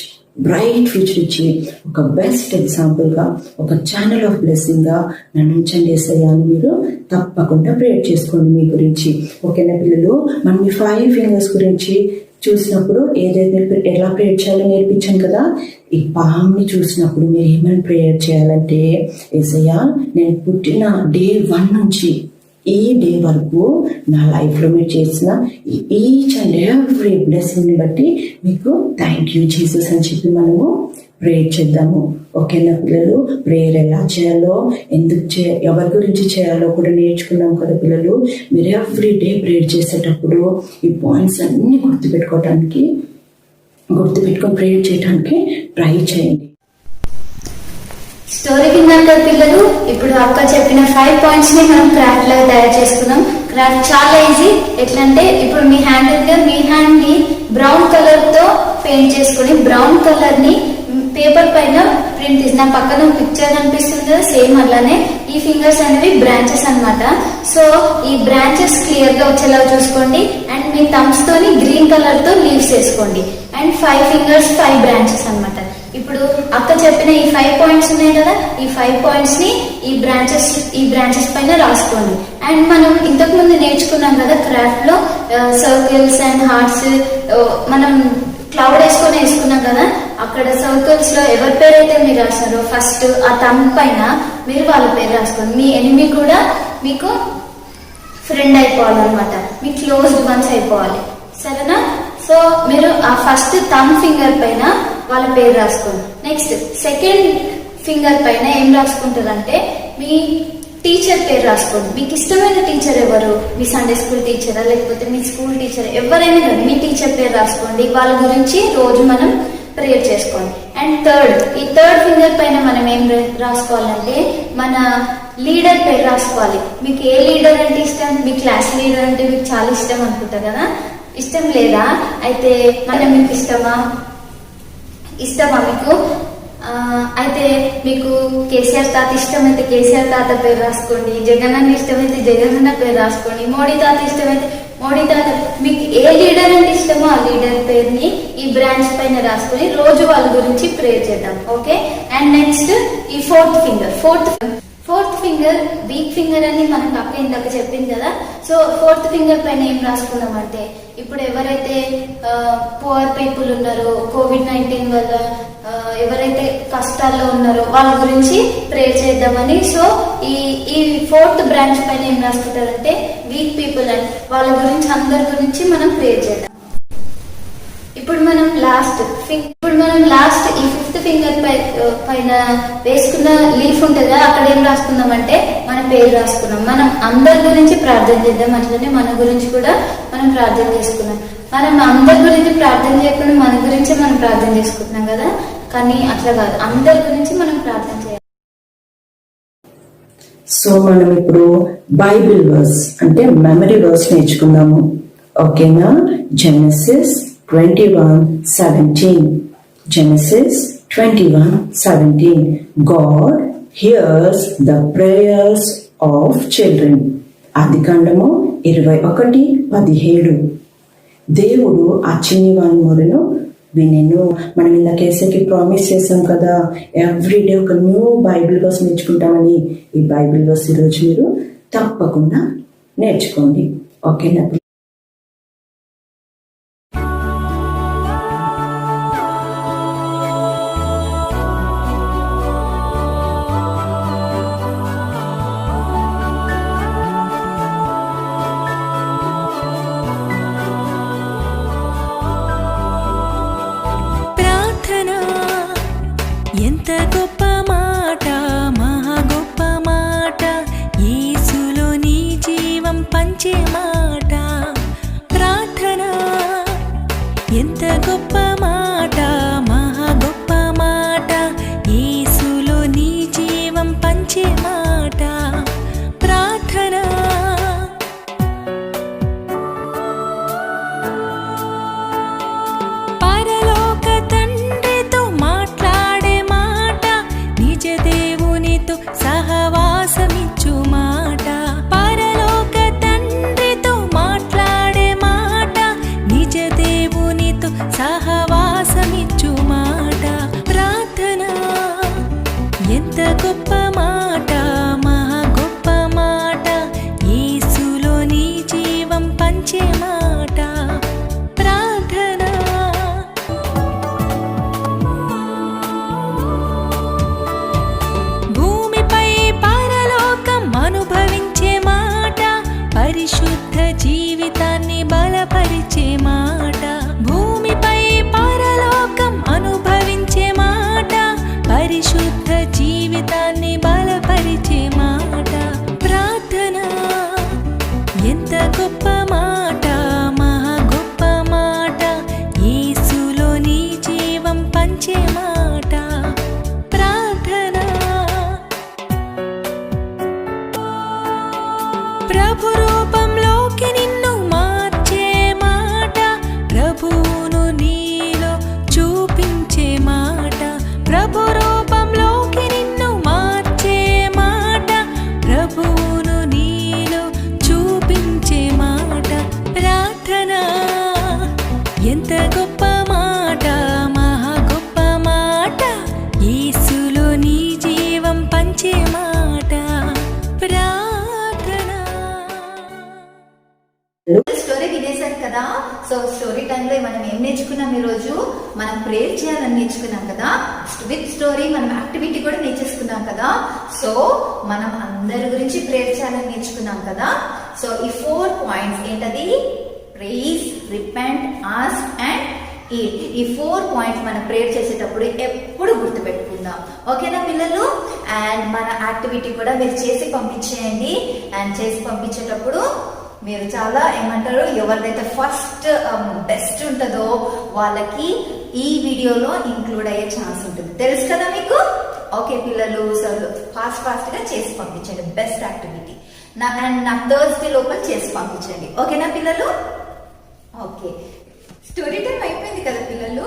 bright future ఇచ్చి ఒక బెస్ట్ ఎగ్జాంపుల్గా, ఒక ఛానల్ ఆఫ్ బ్లెస్సింగ్గా నన్ను ఉంచండి యేసయ్యా అని మీరు తప్పకుండా ప్రేయర్ చేసుకోండి మీ గురించి. ఓకేనా పిల్లలు? మనం ఈ 5 ఫింగర్స్ గురించి చూసినప్పుడు ఏదైతే ఎలా ప్రేయర్ చేయాలో నేర్పించాను కదా. ఈ పామ్ని చూసినప్పుడు మీరు ఏమైనా ప్రేయర్ చేయాలంటే, యేసయ్యా నేను పుట్టిన డే 1 నుంచి ఈ డే వరకు నా లైఫ్లో మీరు చేసిన ఈచ్ అండ్ ఎవ్రీ బ్లెస్సింగ్ని బట్టి మీకు థ్యాంక్ యూ జీసస్ అని చెప్పి మనము ప్రేయర్ చేద్దాము. ఓకేనా పిల్లలు? ప్రేయర్ ఎలా చేయాలో, ఎందుకు ఎవరి గురించి చేయాలో కూడా నేర్చుకున్నాం కదా పిల్లలు. మీరు ఎవ్రీ డే ప్రేయర్ చేసేటప్పుడు ఈ పాయింట్స్ అన్నీ గుర్తుపెట్టుకొని ప్రేయర్ చేయడానికి ట్రై చేయండి. స్టోరీ విన్నారు కదా పిల్లలు. ఇప్పుడు అక్క చెప్పిన 5 పాయింట్స్ ని మనం క్రాఫ్ట్ లాగా తయారు చేసుకున్నాం. క్రాఫ్ట్ చాలా ఈజీ. ఎట్లా అంటే, ఇప్పుడు మీ హ్యాండ్ ని బ్రౌన్ కలర్ తో పెయింట్ చేసుకుని, బ్రౌన్ కలర్ ని పేపర్ పైన ప్రింట్ తీసి, నా పక్కన పిక్చర్ కనిపిస్తుంది కదా, సేమ్ అలానే ఈ ఫింగర్స్ అనేవి బ్రాంచెస్ అన్నమాట. సో ఈ బ్రాంచెస్ క్లియర్ గా వచ్చేలా చూసుకోండి. అండ్ మీ థమ్స్ తోని గ్రీన్ కలర్ తో లీవ్స్ వేసుకోండి. అండ్ 5 ఫింగర్స్ 5 బ్రాంచెస్ అన్నమాట. ఇప్పుడు అక్క చెప్పిన ఈ 5 పాయింట్స్ ఉన్నాయి కదా, ఈ 5 పాయింట్స్ ని ఈ బ్రాంచెస్ పైన రాసుకోండి. అండ్ మనం ఇంతకు ముందు నేర్చుకున్నాం కదా క్రాఫ్ట్ లో సర్కిల్స్ అండ్ హార్ట్స్, మనం క్లౌడ్ వేసుకున్నాం కదా. అక్కడ సర్కిల్స్ లో ఎవరి పేరు అయితే మీరు రాస్తారో ఫస్ట్ ఆ థంబ్ పైన మీరు వాళ్ళ పేరు రాసుకోండి. మీ ఎనిమి కూడా మీకు ఫ్రెండ్ అయిపోవాలన్నమాట, మీ క్లోజ్డ్ వన్స్ అయిపోవాలి. సరేనా? సో మీరు ఆ ఫస్ట్ థంబ్ ఫింగర్ పైన వాళ్ళ పేరు రాసుకోండి. నెక్స్ట్ సెకండ్ ఫింగర్ పైన ఏం రాసుకుంటారంటే మీ టీచర్ పేరు రాసుకోండి. మీకు ఇష్టమైన టీచర్ ఎవరు? మీ సండే స్కూల్ టీచరా, లేకపోతే మీ స్కూల్ టీచర్, ఎవరైనా కానీ మీ టీచర్ పేరు రాసుకోండి. వాళ్ళ గురించి రోజు మనం ప్రేయర్ చేసుకోండి. అండ్ ఈ థర్డ్ ఫింగర్ పైన మనం ఏం రాసుకోవాలంటే మన లీడర్ పేరు రాసుకోవాలి. మీకు ఏ లీడర్ అంటే ఇష్టం? మీ క్లాస్ లీడర్ అంటే మీకు చాలా ఇష్టం అనుకుంటా కదా. ఇష్టం లేదా? అయితే మీకు ఇష్టమా మీకు? అయితే మీకు కేసీఆర్ తాత ఇష్టమైతే కేసీఆర్ తాత పేరు రాసుకోండి. జగన్ అన్న ఇష్టమైతే జగన్ అన్న పేరు రాసుకోండి. మోడీ తాత ఇష్టమైతే మోడీ తాత. మీకు ఏ లీడర్ అంటే ఇష్టమో ఆ లీడర్ పేరుని ఈ బ్రాంచ్ పైన రాసుకొని రోజు వాళ్ళ గురించి ప్రేయర్ చేద్దాం. ఓకే? అండ్ నెక్స్ట్ ఈ ఫోర్త్ ఫింగర్ వీక్ ఫింగర్ అని మనకు అక్క ఇందాక చెప్పింది కదా. సో 4th ఫింగర్ పైన ఏం రాసుకున్నామంటే, ఇప్పుడు ఎవరైతే పువర్ పీపుల్ ఉన్నారో, COVID-19 వల్ల ఎవరైతే కష్టాల్లో ఉన్నారో వాళ్ళ గురించి ప్రేయర్ చేద్దామని. సో ఈ 4th బ్రాంచ్ పైన ఏం రాసుకుంటారంటే వీక్ పీపుల్ అని, వాళ్ళ గురించి అందరి గురించి మనం ప్రేయర్ చేద్దాం. ఇప్పుడు మనం లాస్ట్ ఈ 5th ఫింగర్ పైన వేసుకున్న లీఫ్ ఉంటుంది కదా, అక్కడ ఏం రాసుకుందామంటే మన పేరు రాసుకున్నాం. మనం అందరి గురించి ప్రార్థన చేద్దాం. అట్లనే మన గురించి కూడా మనం ప్రార్థన చేసుకున్నాం. మనం అందరి గురించి ప్రార్థన చేయకుండా మన గురించి మనం ప్రార్థన చేసుకుంటున్నాం కదా, కానీ అట్లా కాదు, అందరి గురించి మనం ప్రార్థన చేయాలి. సో మనం ఇప్పుడు బైబిల్ వర్స్ అంటే మెమరీ వర్స్ నేర్చుకుందాము. ఓకేనా? Genesis 21:17. Genesis 21:17. God hears the prayers of children. ఆదికాండము 21:17. దేవుడు ఆ చిన్ని వారి మొరను వినెను. మనం ఇందాక కేసీకి ప్రామిస్ చేసాం కదా, ఎవ్రీడే ఒక న్యూ బైబిల్ వర్స్ నేర్చుకుంటామని. ఈ బైబిల్ వర్స్ ఈరోజు మీరు తప్పకుండా నేర్చుకోండి. ఓకేనా? ఎంత గొప్ప మాట, మహా గొప్ప మాట, యేసులో నీ జీవం పంచే మాట. ప్రార్థన ఎంత గొప్ప మాట, మహా గొప్ప మాట, యేసులో నీ జీవం పంచే మాట. ప్రార్థన పరలోక తండ్రితో మాట్లాడే మాట, నిజ దేవునితో సహవాసమిచ్చు మాట. పరలోక తండ్రితో మాట్లాడే మాట, నిజ దేవునితో సహవాసమిచ్చు మాట. ప్రార్థన ఎంత గొప్ప మాట, మహా గొప్ప మాట, యేసులో నీ జీవం పంచే మాట. ప్రార్థన భూమిపై పరలోకం అనుభవించే మాట, పరిశుద్ధ జీవితాన్ని బలపరిచే మాట. భూమిపై పరలోకం అనుభవించే మాట, పరిశుద్ధ జీవితాన్ని బలపరిచే మాట. ప్రార్థన ఎంత గొప్ప మాట, మహా గొప్ప మాట, యేసులో నీ జీవం పంచే మాట. ప్రార్థన ప్రభు రూపంలోకి నిన్ను మార్చే మాట, ప్రభువును నీలో చూపించే మాట. ప్రభు రూపంలోకి నిన్ను మార్చే మాట, ప్రభువును నీలో చూపించే మాట. ప్రార్థన ఎంత గొప్ప మాట, మహా గొప్ప మాట, యేసులో నీ జీవం పంచే మాట. ప్రార్థన స్టోరీ వినేశారు కదా. సో స్టోరీ టైంలో మనం ఏం నేర్చుకున్నాం? ఈరోజు మనం ప్రేయర్ చేయాలని నేర్చుకున్నాం కదా. విత్ స్టోరీ మనం యాక్టివిటీ కూడా నేర్చేసుకున్నాం కదా. సో మనం అందరి గురించి ప్రేయర్ చేయాలని నేర్చుకున్నాం కదా. సో ఈ 4 పాయింట్స్ ఏంటది? ప్రేయిజ్, రిపెంట్, ఆస్క్ అండ్ ఈట్. ఈ 4 పాయింట్స్ మనం ప్రేయర్ చేసేటప్పుడు ఎప్పుడు గుర్తుపెట్టుకుందాం. ఓకేనా పిల్లలు? అండ్ మన యాక్టివిటీ కూడా మీరు చేసి పంపించేయండి. అండ్ చేసి పంపించేటప్పుడు మీరు చాలా ఏమంటారు, ఎవరిదైతే ఫస్ట్ బెస్ట్ ఉంటుందో వాళ్ళకి ఈ వీడియోలో ఇంక్లూడ్ అయ్యే ఛాన్స్ ఉంటుంది. తెలుసు కదా మీకు? ఓకే పిల్లలు, సో ఫాస్ట్ గా చేసి పంపించండి బెస్ట్ యాక్టివిటీ. అండ్ నాకు థర్స్డే లోపల చేసి పంపించండి. ఓకేనా పిల్లలు? ఓకే, స్టోరీ టైం అయిపోయింది కదా పిల్లలు.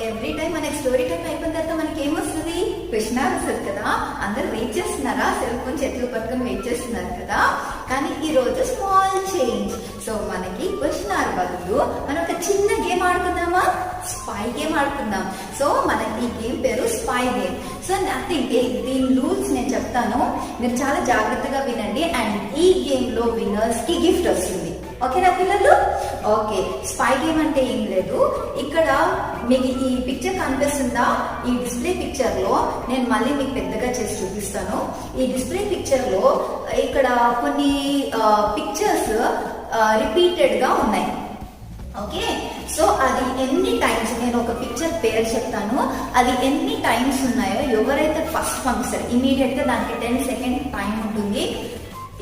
ఎవ్రీ టైం మనకి స్టోరీ టైం అయిపోయిన తర్వాత మనకి ఏమొస్తుంది? క్వశ్చన్ వస్తుంది కదా. అందరు వెయిట్ చేస్తున్నారా? సెల్ ఫోన్ చేతులు పట్టుకొని వెయిట్ చేస్తున్నారు కదా. కానీ ఈ రోజు స్మాల్ చేంజ్. సో మనకి క్వశ్చన్ బదులు మనం ఒక చిన్న గేమ్ ఆడుకుందామా? స్పై గేమ్ ఆడుకుందాం. సో మనకి ఈ గేమ్ పేరు స్పై గేమ్. సో నథింగ్, దీని రూల్స్ నేను చెప్తాను, మీరు చాలా జాగ్రత్తగా వినండి. అండ్ ఈ గేమ్ లో విన్నర్స్ కి గిఫ్ట్ వస్తుంది. ఓకేనా పిల్లలు? ఓకే, స్పై గేమ్ అంటే ఏం లేదు. ఇక్కడ మీకు ఈ పిక్చర్ కనిపిస్తుందా? ఈ డిస్ప్లే పిక్చర్ లో నేను మళ్ళీ మీకు పెద్దగా చేసి చూపిస్తాను. ఈ డిస్ప్లే పిక్చర్ లో ఇక్కడ కొన్ని పిక్చర్స్ రిపీటెడ్ గా ఉన్నాయి. ఓకే, సో అది ఎన్ని టైమ్స్, నేను ఒక పిక్చర్ పేరు చెప్తాను, అది ఎన్ని టైమ్స్ ఉన్నాయో ఎవరైతే ఫస్ట్ పంపిస్తారు ఇమీడియట్ గా దానికి 10 సెకండ్ టైం ఉంటుంది.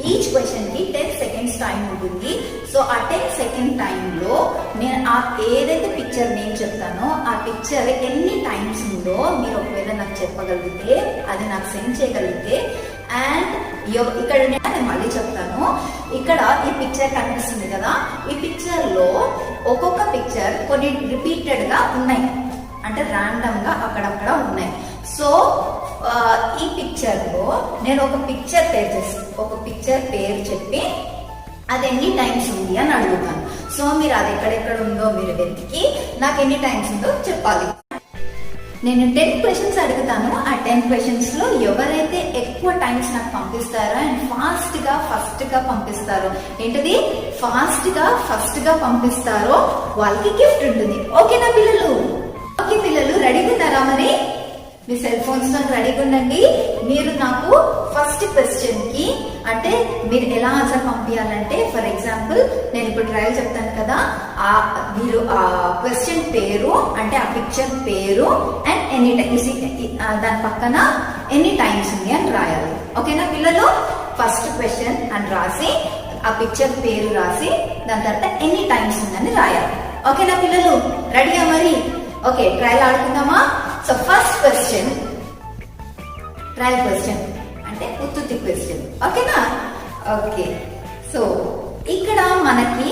ఈచ్ క్వశ్చన్ కి 10 సెకండ్స్ టైం ఉంటుంది. సో ఆ 10 సెకండ్ టైంలో నేను ఆ ఏదైతే పిక్చర్ నేను చెప్తానో ఆ పిక్చర్ ఎన్ని టైమ్స్ ఉందో మీరు ఒకవేళ నాకు చెప్పగలిగితే, అది నాకు సెండ్ చేయగలిగితే, అండ్ ఇక్కడ నేను మళ్ళీ చెప్తాను, ఇక్కడ ఈ పిక్చర్ కనిపిస్తుంది కదా, ఈ పిక్చర్ లో ఒక్కొక్క పిక్చర్ కొన్ని రిపీటెడ్ గా ఉన్నాయి, అంటే ర్యాండమ్ గా అక్కడక్కడ ఉన్నాయి. సో ఈ పిక్చర్ లో నేను ఒక పిక్చర్ పేరు చెప్పి అది ఎన్ని టైమ్స్ ఉంది అని అడుగుతాను. సో మీరు అది ఎక్కడెక్కడ ఉందో మీరు వెతికి నాకు ఎన్ని టైమ్స్ ఉందో చెప్పాలి. నేను 10 క్వశ్చన్స్ అడుగుతాను. ఆ 10 క్వశ్చన్స్ లో ఎవరైతే ఎక్కువ టైమ్స్ నాకు పంపిస్తారో అండ్ ఫస్ట్ గా పంపిస్తారో, ఏంటది ఫస్ట్ గా పంపిస్తారో వాళ్ళకి గిఫ్ట్ ఉంటుంది. ఓకేనా పిల్లలు? ఓకే పిల్లలు, రెడీగా ఉన్నారా? మరి మీ సెల్ ఫోన్స్ తో రెడీగా ఉండండి. మీరు నాకు ఫస్ట్ క్వశ్చన్ కి అంటే మీరు ఎలా ఆన్సర్ పంపించాలంటే, ఫర్ ఎగ్జాంపుల్ నేను ఇప్పుడు ట్రయల్ చెప్తాను కదా, మీరు ఆ క్వశ్చన్ పేరు అంటే ఆ పిక్చర్ పేరు అండ్ ఎనీ టైమ్స్, దాని పక్కన ఎన్ని టైమ్స్ ఉంది అని రాయాలి. ఓకేనా పిల్లలు? ఫస్ట్ క్వశ్చన్ అని రాసి ఆ పిక్చర్ పేరు రాసి దాని తర్వాత ఎన్ని టైమ్స్ ఉందని రాయాలి. ఓకేనా పిల్లలు? రెడీయా మరి? ఓకే, ట్రయల్ ఆడుకుందామా? So first question trial question అంటే ఉత్తుత్తి క్వశ్చన్. ఓకేనా? ఓకే, సో ఇక్కడ మనకి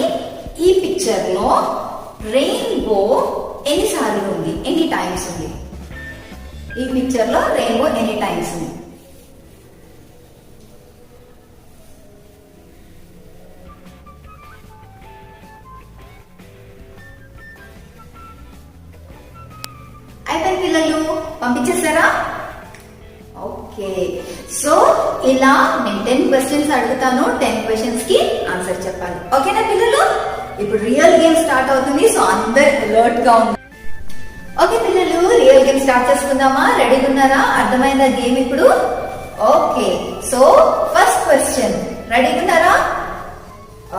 ఈ పిక్చర్ లో రెయిన్బో ఎన్నిసార్లు ఉంది, ఎన్ని టైమ్స్ ఉంది? ఈ పిక్చర్ లో రెయిన్బో ఎన్ని టైమ్స్ ఉంది? అయిపోయింది పిల్లలు, పంపించేస్తారా? ఓకే, సో ఇలా నేను 10 క్వశ్చన్స్ అడుగుతాను. 10 క్వశ్చన్స్ కి ఆన్సర్ చెప్పాలి. ఓకేనా పిల్లలు? ఇప్పుడు రియల్ గేమ్ స్టార్ట్ అవుతుంది. సో అందరు అలర్ట్ గా ఉంది. ఓకే పిల్లలు, రియల్ గేమ్ స్టార్ట్ చేసుకుందామా? రెడీగా ఉన్నారా? అర్థమైందా గేమ్ ఇప్పుడు? ఓకే, సో ఫస్ట్ క్వశ్చన్ రెడీగా ఉన్నారా?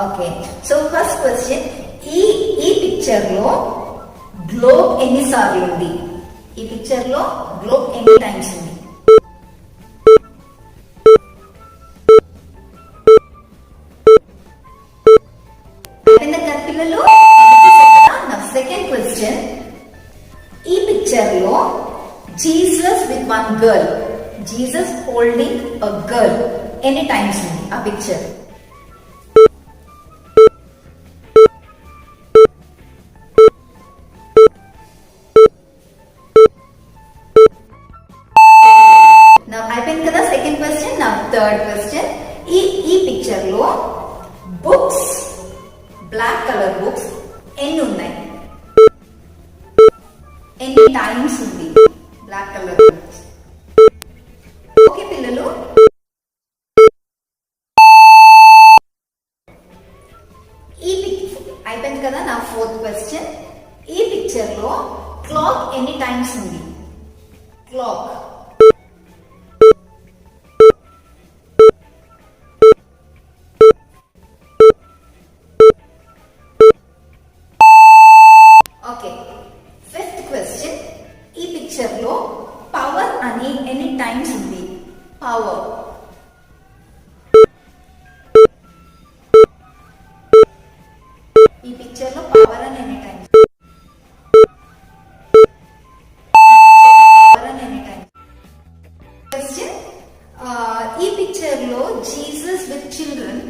ఓకే, సో ఫస్ట్ క్వశ్చన్, ఈ పిక్చర్ లో గ్లోబ్ ఎన్నిసార్లు ఉంది? ఈ పిక్చర్ లో గ్లోబ్ ఎన్ని టైమ్స్ ఉంది? పిల్లలు సెకండ్ క్వశ్చన్, ఈ పిక్చర్ లో Jesus with one girl, Jesus holding a girl ఎన్ని టైమ్స్ ఉంది ఆ పిక్చర్? అయిపోయింది కదా సెకండ్ క్వశ్చన్. నా థర్డ్ క్వశ్చన్, ఈ పిక్చర్ లో బుక్స్, బ్లాక్ కలర్ బుక్స్ ఎన్ని ఉన్నాయి? ఎన్ని టైమ్స్ ఉంది బ్లాక్ కలర్ బుక్స్? ఓకే పిల్లలు, అయిపోయింది కదా నా ఫోర్త్ క్వశ్చన్, ఈ పిక్చర్ లో క్లాక్ ఎన్ని టైమ్స్ ఉంది? క్లాక్ పవర్ అని ఎన్ని టైమ్స్ ఉంది? పవర్ ఈ పిక్చర్ లో పవర్ అని ఎన్ని టైమ్స్? క్వశ్చన్, ఈ పిక్చర్ లో జీసస్ విత్ చిల్డ్రన్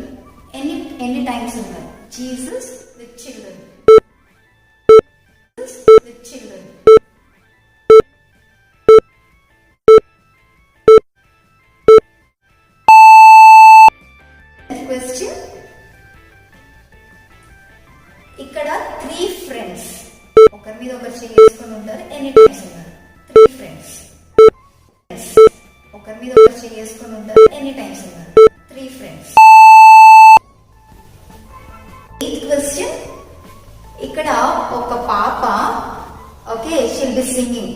ఎన్ని టైమ్స్ ఉన్నారు? Jesus with children, with children. Question, ఇక్కడ 3 ఫ్రెండ్స్ ఒకరి మీద ఒకరు చేసుకొని ఉంటారు, ఎన్ని టైమ్స్ ఉన్నారు? 3 ఫ్రెండ్స్ ఒకరి మీద ఒకరు చేసుకొని ఉంటారు, ఎన్ని టైమ్స్ ఉన్నారు? 3 ఫ్రెండ్స్. ఎయిత్ క్వశ్చన్, ఇక్కడ ఒక పాప, ఓకే, షిల్ బి సింగింగ్,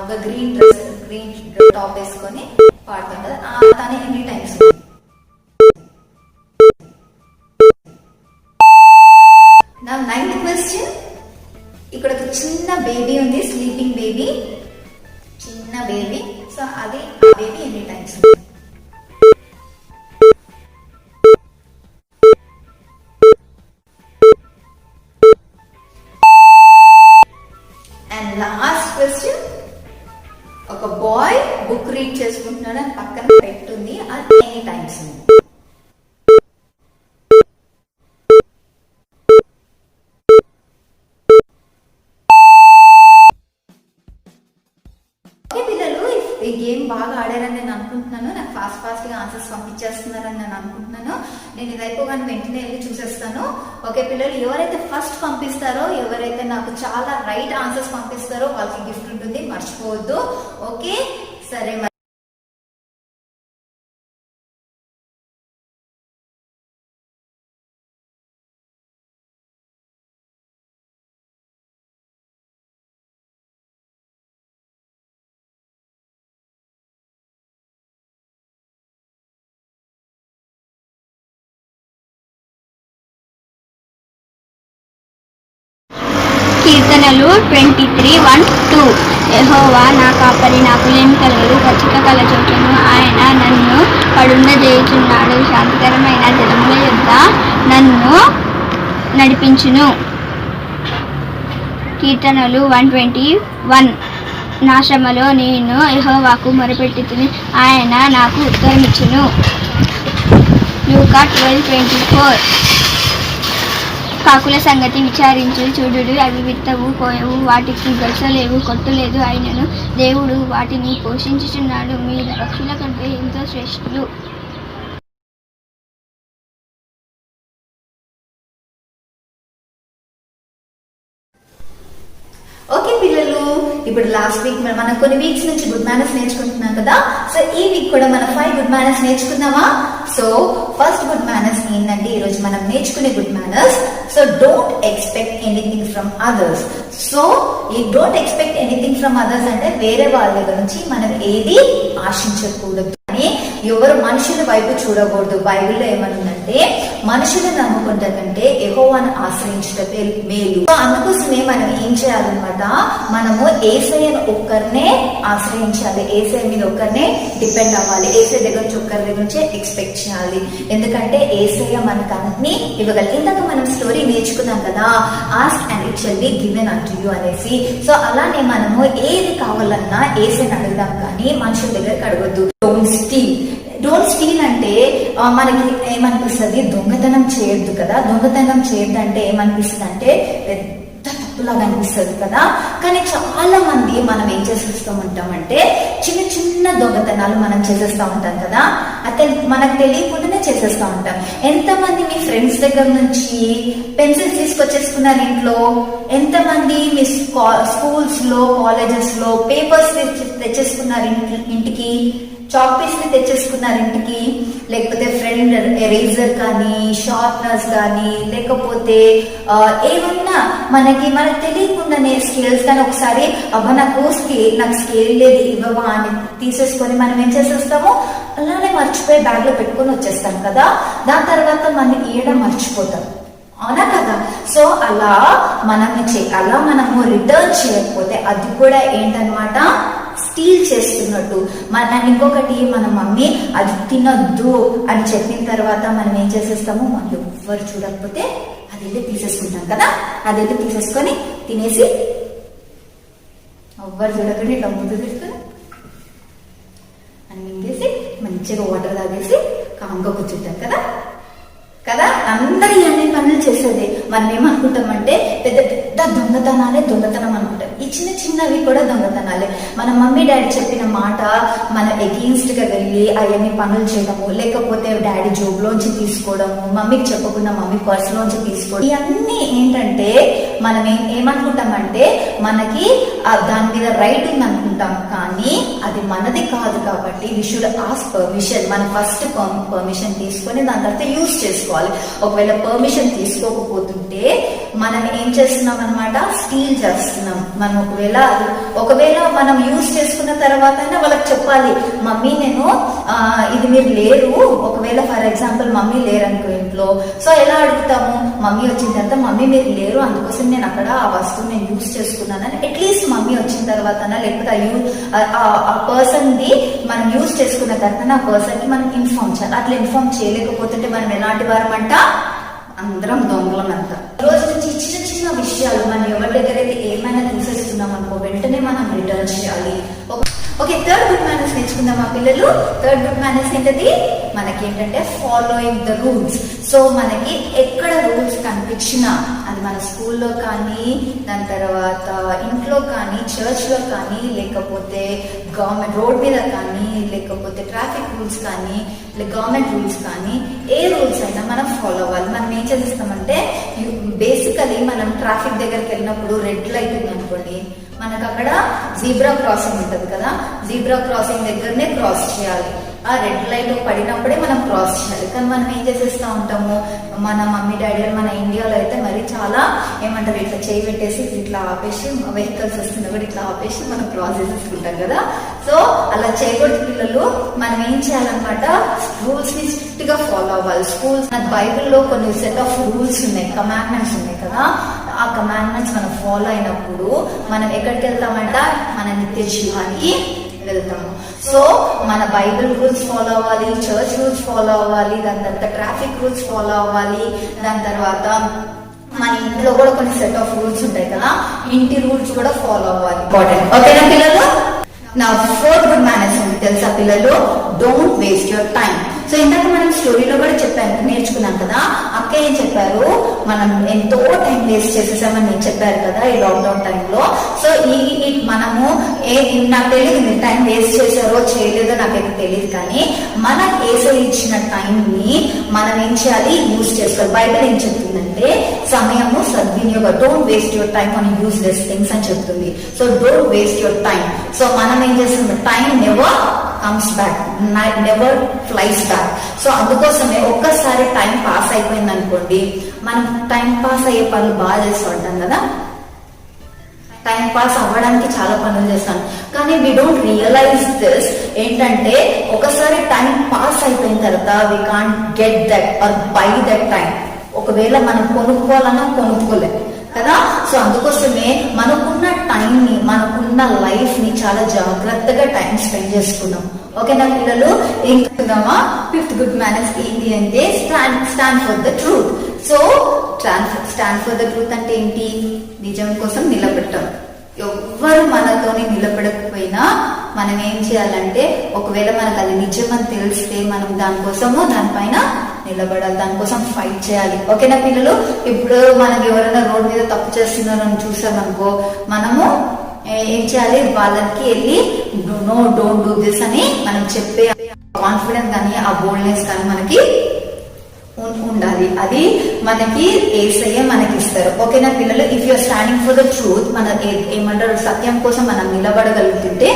ఒక గ్రీన్ డ్రెస్, గ్రీన్ టాప్ వేసుకొని పాడుతుంటారు, తను ఎన్ని టైమ్స్ ఉంది? నా 9th క్వశ్చన్, ఇక్కడ ఒక చిన్న బేబీ ఉంది, స్లీపింగ్ బేబీ, చిన్న బేబీ. సో అది ఆ బేబీ ఎన్ని టైమ్స్ ఉంది? అండ్ లాస్ట్ క్వశ్చన్, ఒక బాయ్ బుక్ రీడ్ చేసుకుంటున్నాడు అని పక్కన పెట్టుంది, అది ఎన్ని టైమ్స్ ఉంది? ఈ గేమ్ బాగా ఆడారని నేను అనుకుంటున్నాను. నాకు ఫాస్ట్ గా ఆన్సర్స్ పంపించేస్తున్నారని నేను అనుకుంటున్నాను. నేను ఇది అయిపోగానే వెంటనే వెళ్ళి చూసేస్తాను. ఓకే పిల్లలు, ఎవరైతే ఫస్ట్ పంపిస్తారో, ఎవరైతే నాకు చాలా రైట్ ఆన్సర్స్ పంపిస్తారో వాళ్ళకి గిఫ్ట్ ఉంటుంది, మర్చిపోవద్దు. ఓకే సరే. కీర్తనలు 23:1-2. యెహోవా నా కాపరి, నాకు లేమి కలగదు. పచ్చిక కల చోట్లను ఆయన నన్ను పడుండజేయుచున్నాడు. శాంతికరమైన జలముల యొద్ద నన్ను నడిపించును. కీర్తనలు 121. నా శ్రమలో నేను యెహోవాకు మొరపెట్టుకుని ఆయన నాకు ఉత్తరమిచ్చును. లూకా 12:24. కాకుల సంగతి విచారించు చూడుడు, అవి విత్తవు, కోయవు, వాటికి గొలుసలేవు, కొట్టులేదు, అయినను దేవుడు వాటిని పోషించుచున్నాడు. మీరు పక్షుల కంటే ఎంతో శ్రేష్ఠులు. ఓకే పిల్లలు, ఇప్పుడు లాస్ట్ వీక్ మనం కొన్ని వీక్స్ నుంచి గుడ్ మేనర్స్ నేర్చుకుంటున్నాం కదా. సో ఈ వీక్ కూడా మనం 5 గుడ్ మేనర్స్ నేర్చుకుందామా? సో ఫస్ట్ గుడ్ మేనర్స్ ఏంటంటే ఈరోజు మనం నేర్చుకునే good manners. So don't expect anything from others. So ఈ don't expect anything from others అంటే వేరే వాళ్ళ దగ్గర నుంచి మనం ఏది ఆశించకూడదు, అని ఎవరు మనుషుల వైపు చూడకూడదు. బైబిల్లో ఏమనుందంటే మనుషులను నమ్ముకుంటే కంటే యెహోవాను ఆశ్రయించుటకే మేలు. అందుకోసమే మనం ఏం చేయాలన్నమాట, మనము యేసయ్యను ఒక్కరినే ఆశ్రయించాలి, యేసయ్య మీద ఒక్కరినే డిపెండ్ అవ్వాలి, యేసయ్య దగ్గర నుంచి ఒక్కరి దగ్గర నుంచే ఎక్స్పెక్ట్ చేయాలి. ఎందుకంటే యేసయ్య మనకు అన్ని ఇవ్వగలరు. ఇందాక మనం స్టోరీ నేర్చుకున్నాం కదా, ask and it shall be given unto you అనేసి. సో అలానే మనము ఏది కావాలన్నా యేసయ్యని అడుగుదాం, కానీ మనుషుల దగ్గరికి అడగొద్దు. డోంట్ స్టీల్ అంటే మనకి ఏమనిపిస్తుంది, దొంగతనం చేయొద్దు కదా. దొంగతనం చేయొద్దు అంటే ఏమనిపిస్తుంది అంటే పెద్ద తప్పులాగా అనిపిస్తుంది కదా. కానీ చాలా మంది మనం ఏం చేసేస్తూ ఉంటామంటే చిన్న చిన్న దొంగతనాలు మనం చేసేస్తూ ఉంటాం కదా. అతను మనకు తెలియకుండానే చేసేస్తూ ఉంటాం. ఎంతమంది మీ ఫ్రెండ్స్ దగ్గర నుంచి పెన్సిల్స్ తీసుకొచ్చేసుకున్నారు ఇంట్లో? ఎంతమంది మీ స్కూల్స్ లో, కాలేజెస్ లో పేపర్స్ తెచ్చేసుకున్నారు ఇంటికి? చాక్ పీస్ ని తెచ్చేసుకున్నారు ఇంటికి? లేకపోతే ఫ్రెండ్ ఎరేజర్ కానీ, షార్ప్నర్స్ కానీ, లేకపోతే ఏమన్నా మనకు తెలియకుండానే స్కేల్స్ కానీ, ఒకసారి అవ్వ నాకు స్కేల్ లేదు ఇవ్వవా అని తీసేసుకొని మనం ఏం చేసేస్తాము, అలానే మర్చిపోయి బ్యాగ్ లో పెట్టుకొని వచ్చేస్తాం కదా. దాని తర్వాత మనం ఇవ్వడం మర్చిపోతాం, అవునా కదా. సో అలా మనము రిటర్న్ చేయకపోతే అది కూడా ఏంటనమాట, స్టీల్ చేస్తున్నట్టు. ఇంకొకటి, మన మమ్మీ అది తినొద్దు అని చెప్పిన తర్వాత మనం ఏం చేసేస్తాము, మనం ఎవ్వరు చూడకపోతే అది వెళ్ళి తీసేసుకుంటాం కదా. అది వెళ్ళి తీసేసుకొని తినేసి ఎవ్వరు చూడకుండా ఇట్లా ముందు తీసుకొని అని మింగేసి మంచిగా వాటర్ తాగేసి కామ్గా కూర్చుంటాం కదా. అందరి అన్ని పనులు చేసేది. మనం ఏమనుకుంటామంటే పెద్ద పెద్ద దొంగతనం అనుకుంటాం. ఈ చిన్న చిన్నవి కూడా దొంగతనాలే. మన మమ్మీ డాడీ చెప్పిన మాట మన ఎగెయిన్స్ట్ గా వెళ్ళి అవన్నీ పనులు చేయడము, లేకపోతే డాడీ జోబులోంచి తీసుకోవడము, మమ్మీకి చెప్పకుండా మమ్మీ పర్స్ లోంచి తీసుకోవడం, ఇవన్నీ ఏంటంటే మనం ఏమనుకుంటామంటే మనకి దాని మీద రైట్ ఉంది అనుకుంటాం, కానీ అది మనది కాదు. కాబట్టి వి షుడ్ ఆస్క్ పర్మిషన్. మనం ఫస్ట్ పర్మిషన్ తీసుకొని దాని తర్వాత యూజ్ చేసుకోవాలి. ఒకవేళ పర్మిషన్ తీసుకోకపోతుంటే మనం ఏం చేస్తున్నాం అనమాట, స్టీల్ చేస్తున్నాం. మనం ఒకవేళ మనం యూజ్ చేసుకున్న తర్వాత వాళ్ళకి చెప్పాలి, మమ్మీ నేను ఇది మీరు లేరు. ఒకవేళ ఫర్ ఎగ్జాంపుల్ మమ్మీ లేరు అనుకో ఇంట్లో, సో ఎలా అడుగుతాము, మమ్మీ వచ్చిన తర్వాత మమ్మీ మీరు లేరు అందుకోసం నేను అక్కడ ఆ వస్తువు నేను యూజ్ చేసుకున్నానని అట్లీస్ట్ మమ్మీ వచ్చిన తర్వాత, లేకపోతే ఆ పర్సన్ ది మనం యూజ్ చేసుకున్న తర్వాత ఆ పర్సన్ కి మనం ఇన్ఫార్మ్ చేయాలి. అట్లా ఇన్ఫార్మ్ చేయలేకపోతుంటే మనం ఎలాంటి వారమంట, అందరం దొంగలమంట. రోజు నుంచి చిన్న చిన్న విషయాలు మనం ఎవరి దగ్గర అయితే ఏమైనా తీసేస్తున్నాం అనుకో, వెంటనే మనం రిటర్న్ చేయాలి. ఓకే, థర్డ్ గుడ్ మేనర్స్ నేర్చుకుందాం మా పిల్లలు. థర్డ్ గుడ్ మేనర్స్ ఏంటది, మనకి ఏంటంటే ఫాలోయింగ్ ద రూల్స్. సో మనకి ఎక్కడ రూల్స్ కనిపించినా అది మన స్కూల్లో కానీ, దాని తర్వాత ఇంట్లో కానీ, చర్చ్లో కానీ, లేకపోతే గవర్నమెంట్ రోడ్ మీద కానీ, లేకపోతే ట్రాఫిక్ రూల్స్ కానీ, గవర్నమెంట్ రూల్స్ కానీ, ఏ రూల్స్ అయినా మనం ఫాలో అవ్వాలి. మనం ఏం చేస్తామంటే బేసికలీ మనం ట్రాఫిక్ దగ్గరికి వెళ్ళినప్పుడు రెడ్ లైట్ ఉంది అనుకోండి, మనకు అక్కడ జీబ్రా క్రాసింగ్ ఉంటుంది కదా, జీబ్రా క్రాసింగ్ దగ్గరనే క్రాస్ చేయాలి. ఆ రెడ్ లైట్ పడినప్పుడే మనం క్రాస్ చేయాలి. కానీ మనం ఏం చేసేస్తూ ఉంటాము, మన మమ్మీ డాడీ మన ఇండియాలో అయితే మరి చాలా ఏమంటారు, ఇట్లా చేయి పెట్టేసి ఇట్లా ఆపేసి, వెహికల్స్ వస్తున్నా కూడా ఇట్లా ఆపేసి మనం క్రాస్ చేసేసుకుంటాం కదా. సో అలా చేయకూడదు పిల్లలు. మనం ఏం చేయాలన్నమాట, రూల్స్ ని స్ట్రిక్ట్ గా ఫాలో అవ్వాలి. స్కూల్స్ బైబిల్లో కొన్ని సెట్ ఆఫ్ రూల్స్ ఉన్నాయి, కమాండ్మెంట్స్ ఉన్నాయి కదా. ఆ కమాండ్మెంట్స్ మనం ఫాలో అయినప్పుడు మనం ఎక్కడికి వెళ్తామంట, మన నిత్య జీవానికి వెళ్తాము. సో మన బైబిల్ రూల్స్ ఫాలో అవ్వాలి, చర్చ్ రూల్స్ ఫాలో అవ్వాలి, దాని తర్వాత ట్రాఫిక్ రూల్స్ ఫాలో అవ్వాలి, దాని తర్వాత మన ఇంట్లో కూడా కొన్ని సెట్ ఆఫ్ రూల్స్ ఉంటాయి కదా, ఇంటి రూల్స్ కూడా ఫాలో అవ్వాలి. ఇంపార్టెంట్. ఓకేనా పిల్లలు? నా 4th గుడ్ మేనర్స్ ఉంది తెలుసా పిల్లలు, don't waste your time. So ఇందాక మనం స్టోరీలో కూడా నేర్చుకున్నాం కదా, అక్క ఏం చెప్పారు, మనం ఎంతో టైం వేస్ట్ చేసేసామని నేను చెప్పారు కదా ఈ లాక్డౌన్ టైంలో. సో మనము నాకు తెలియదు మీరు టైం వేస్ట్ చేశారో చేయలేదో నాకైతే తెలియదు, కానీ మనకు యేసయ్య ఇచ్చిన టైంని మనం ఏం చేయాలి, యూజ్ చేసుకోవాలి. బైబిల్ ఏం చెప్తుందంటే సమయము సద్వినియోగం, don't waste your time on useless things అని చెప్తుంది. So don't waste your time. So మనం ఏం చేస్తున్నాం, time never comes back, never flies back. So అందుకోసమే ఒక్కసారి టైం పాస్ అయిపోయింది అనుకోండి, మనం టైం పాస్ అయ్యే పనులు బాగా చేస్తూ ఉంటాం కదా, టైం పాస్ అవ్వడానికి చాలా పనులు చేస్తాను, కానీ వీ డోంట్ రియలైజ్ దిస్. ఏంటంటే ఒకసారి టైం పాస్ అయిపోయిన తర్వాత we can't get that or by that time. ఒకవేళ మనం కొనుక్కోవాలన్నా కొనుక్కోలేదు కదా. సో అందుకోసమే మనకున్న టైంని, మనకున్న లైఫ్ ని చాలా జాగ్రత్తగా టైం స్పెండ్ చేసుకున్నాం. ఓకేనా పిల్లలు? ఏం చెప్తున్నామా, 5th గుడ్ మేనర్స్ ఏంటి అంటే stand for the truth. So stand for the truth అంటే ఏంటి, నిజం కోసం నిలబెట్టం. ఎవ్వరు మనతోని నిలబడకపోయినా మనం ఏం చేయాలంటే, ఒకవేళ మనకు అది నిజం అని తెలిస్తే మనం దానికోసము దానిపైన నిలబడాలి, దానికోసం ఫైట్ చేయాలి. ఓకేనా పిల్లలు? ఇప్పుడు మనకి ఎవరైనా రోడ్ మీద తప్పు చేస్తున్నారని చూసామనుకో, మనము ఏం చేయాలి, వాళ్ళకి వెళ్ళి నో డోంట్ డూ దిస్ అని మనం చెప్పే కాన్ఫిడెన్స్ కానీ ఆ బోల్డ్నెస్ కానీ మనకి ఉండాలి. అది మనకి యేసయ్య మనకి ఇస్తారు. ఓకేనా పిల్లలు? If you're standing for the truth, మన ఏమంటారు, సత్యం కోసం మనం నిలబడగలుగుతుంటే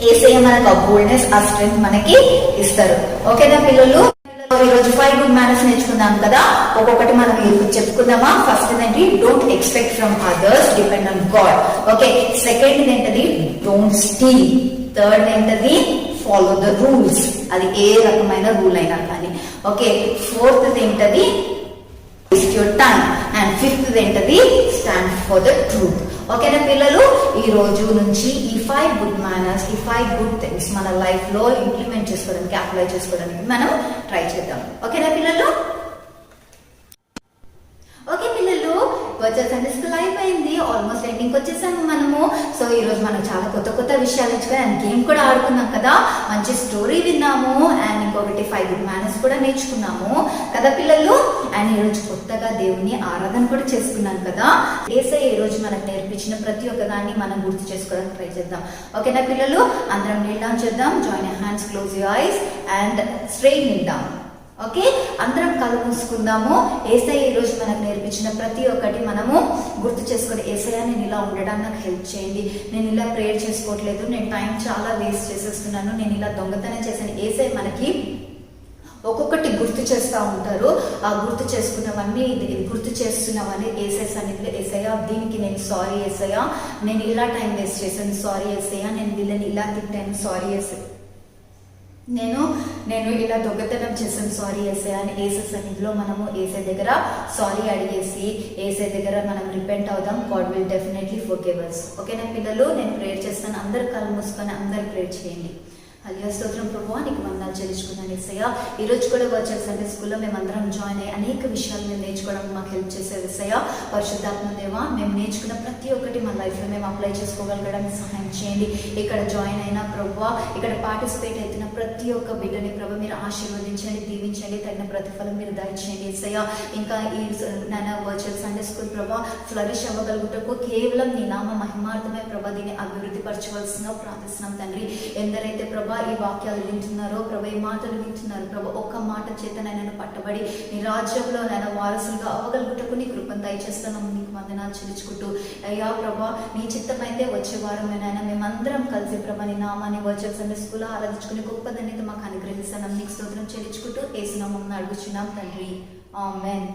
యేసయ్య మనకు ఆ బోల్డ్నెస్, ఆ స్ట్రెంగ్త్ మనకి ఇస్తారు. ఓకేనా పిల్లలు? ఈరోజు 5 గుడ్ మేనర్స్ నేర్చుకుందాం కదా, ఒక్కొక్కటి మనం చెప్పుకుందామా. ఫస్ట్ ఏంటి, don't expect from others, depend on God. Okay. Second ఏంటది, డోంట్ స్టీల్. థర్డ్ ఏంటది, ఫాలో ద రూల్స్, అది ఏ రకమైన రూల్ అయినా కానీ. ఓకే. 4th ఏంటది, waste your time. And 5th ఏంటది, స్టాండ్ ఫర్ ద ట్రూత్. ఓకేనా పిల్లలు? ఈ రోజు నుంచి ఈ 5 గుడ్ మేనర్స్, ఈ 5 గుడ్ థింగ్స్ మన లైఫ్ లో ఇంప్లిమెంట్ చేసుకోవడానికి, అప్లై చేసుకోవడానికి మనం ట్రై చేద్దాం. ఓకేనా పిల్లలు? ఓకే పిల్లలు, వర్చువల్ సండే స్కూల్ అయిపోయింది, ఆల్మోస్ట్ ఎండింగ్ వచ్చేసాము మనము. సో ఈ రోజు మనం చాలా కొత్త కొత్త విషయాలు నేర్చుకుని అండ్ గేమ్ కూడా ఆడుకున్నాం కదా, మంచి స్టోరీ విన్నాము, అండ్ ఇంకొకటి 5 గుడ్ మేనర్స్ కూడా నేర్చుకున్నాము కదా పిల్లలు. అండ్ ఈ రోజు కొత్తగా దేవుని ఆరాధన కూడా చేసుకున్నాం కదా. యేసయ్య ఈ రోజు మనకు నేర్పించిన ప్రతి ఒక్క దాన్ని మనం గుర్తు చేసుకోవడానికి ట్రై చేద్దాం. ఓకేనా పిల్లలు? అందరం నీల్ డౌన్ చేద్దాం. Join your hands, close your eyes and straight Neel down. Okay, అందరం కళ్ళు మూసుకుందాము. యేసయ్య ఈ రోజు మనకు నేర్పించిన ప్రతి ఒక్కటి మనము గుర్తు చేసుకొని, యేసయ్య నేను ఇలా ఉండడానికి నాకు హెల్ప్ చేయండి, నేను ఇలా ప్రేయర్ చేసుకోవట్లేదు, నేను టైం చాలా వేస్ట్ చేసేస్తున్నాను, నేను ఇలా దొంగతనం చేశాను. యేసయ్య మనకి ఒక్కొక్కటి గుర్తు చేస్తూ ఉంటారు. ఆ గుర్తు చేసుకున్నవన్నీ, గుర్తు చేస్తున్నవన్నీ యేసయ్య సన్నిధిలో, యేసయ్య దీనికి నేను సారీ యేసయ్య, నేను ఇలా టైం వేస్ట్ చేశాను, సారీ యేసయ్య, నేను వీళ్ళని ఇలా తిట్టాను, సారీ యేసయ్య, నేను ఇలా దొంగతనం చేశాను, సారీ యేసయ్య అని యేసయ్య సన్నిధిలో మనము యేసయ్య దగ్గర సారీ అడిగేసి యేసయ్య దగ్గర మనం రిపెంట్ అవుదాం. God will definitely forgive us. ఓకేనా పిల్లలు? నేను ప్రేయర్ చేస్తాను, అందరు కళ్ళు మూసుకొని అందరు ప్రేయర్ చేయండి. హల్లెలూయా స్తోత్రం ప్రభువా, నీకు వందనాలు చెల్లించుకున్నాను యేసయ్య. ఈ రోజు కూడా వర్చువల్ సండే స్కూల్లో మేమందరం జాయిన్ అయ్యి అనేక విషయాలు మేము నేర్చుకోవడానికి మాకు హెల్ప్ చేసేది యేసయ్య. పరిశుద్ధాత్మ దేవా, మేము నేర్చుకున్న ప్రతి ఒక్కటి మన లైఫ్లో మేము అప్లై చేసుకోగలగడానికి సహాయం చేయండి. ఇక్కడ జాయిన్ అయిన ప్రభువా, ఇక్కడ పార్టిసిపేట్ అవుతున్న ప్రతి ఒక్క బిడ్డని ప్రభు మీరు ఆశీర్వదించండి, దీవించండి, తగిన ప్రతిఫలం మీరు దయచేయండి యేసయ్య. ఇంకా ఈ నాన్న వర్చువల్ సండే స్కూల్ ప్రభా ఫ్లరిష్ అవ్వగలుగుటకు కేవలం నీ నామ మహిమార్థమే ప్రభా దీన్ని అభివృద్ధి పరచవలసిన ప్రార్థిస్తున్నాం తండ్రి. ఎందరైతే ప్రభా ఈ వాక్యాలు వింటున్నారో ప్రభా ఈ మాటలు వింటున్నారు ప్రభా, ఒక్క మాట చేత నన్ను పట్టబడి నీ రాజ్యంలో నన్ను వారసులుగా అవ్వగలుగుటకు నీ కృపను దయచేస్తున్నాం. నీకు వందనాలు చెల్లించుకుంటూ అయ్యా ప్రభా నీ చిత్తమైతే వచ్చే వారం నాయన మేమందరం కలిసి ప్రభా నీ నామాన్ని వర్చువల్ సండే స్కూల్ ఆరాధించుకుని గొప్ప ధన్యత మాకు అనుగ్రహిస్తున్నాం. నీకు స్తోత్రం చెల్లించుకుంటూ యేసు నామమున అడుగుచున్నాం తండ్రి, ఆమేన్.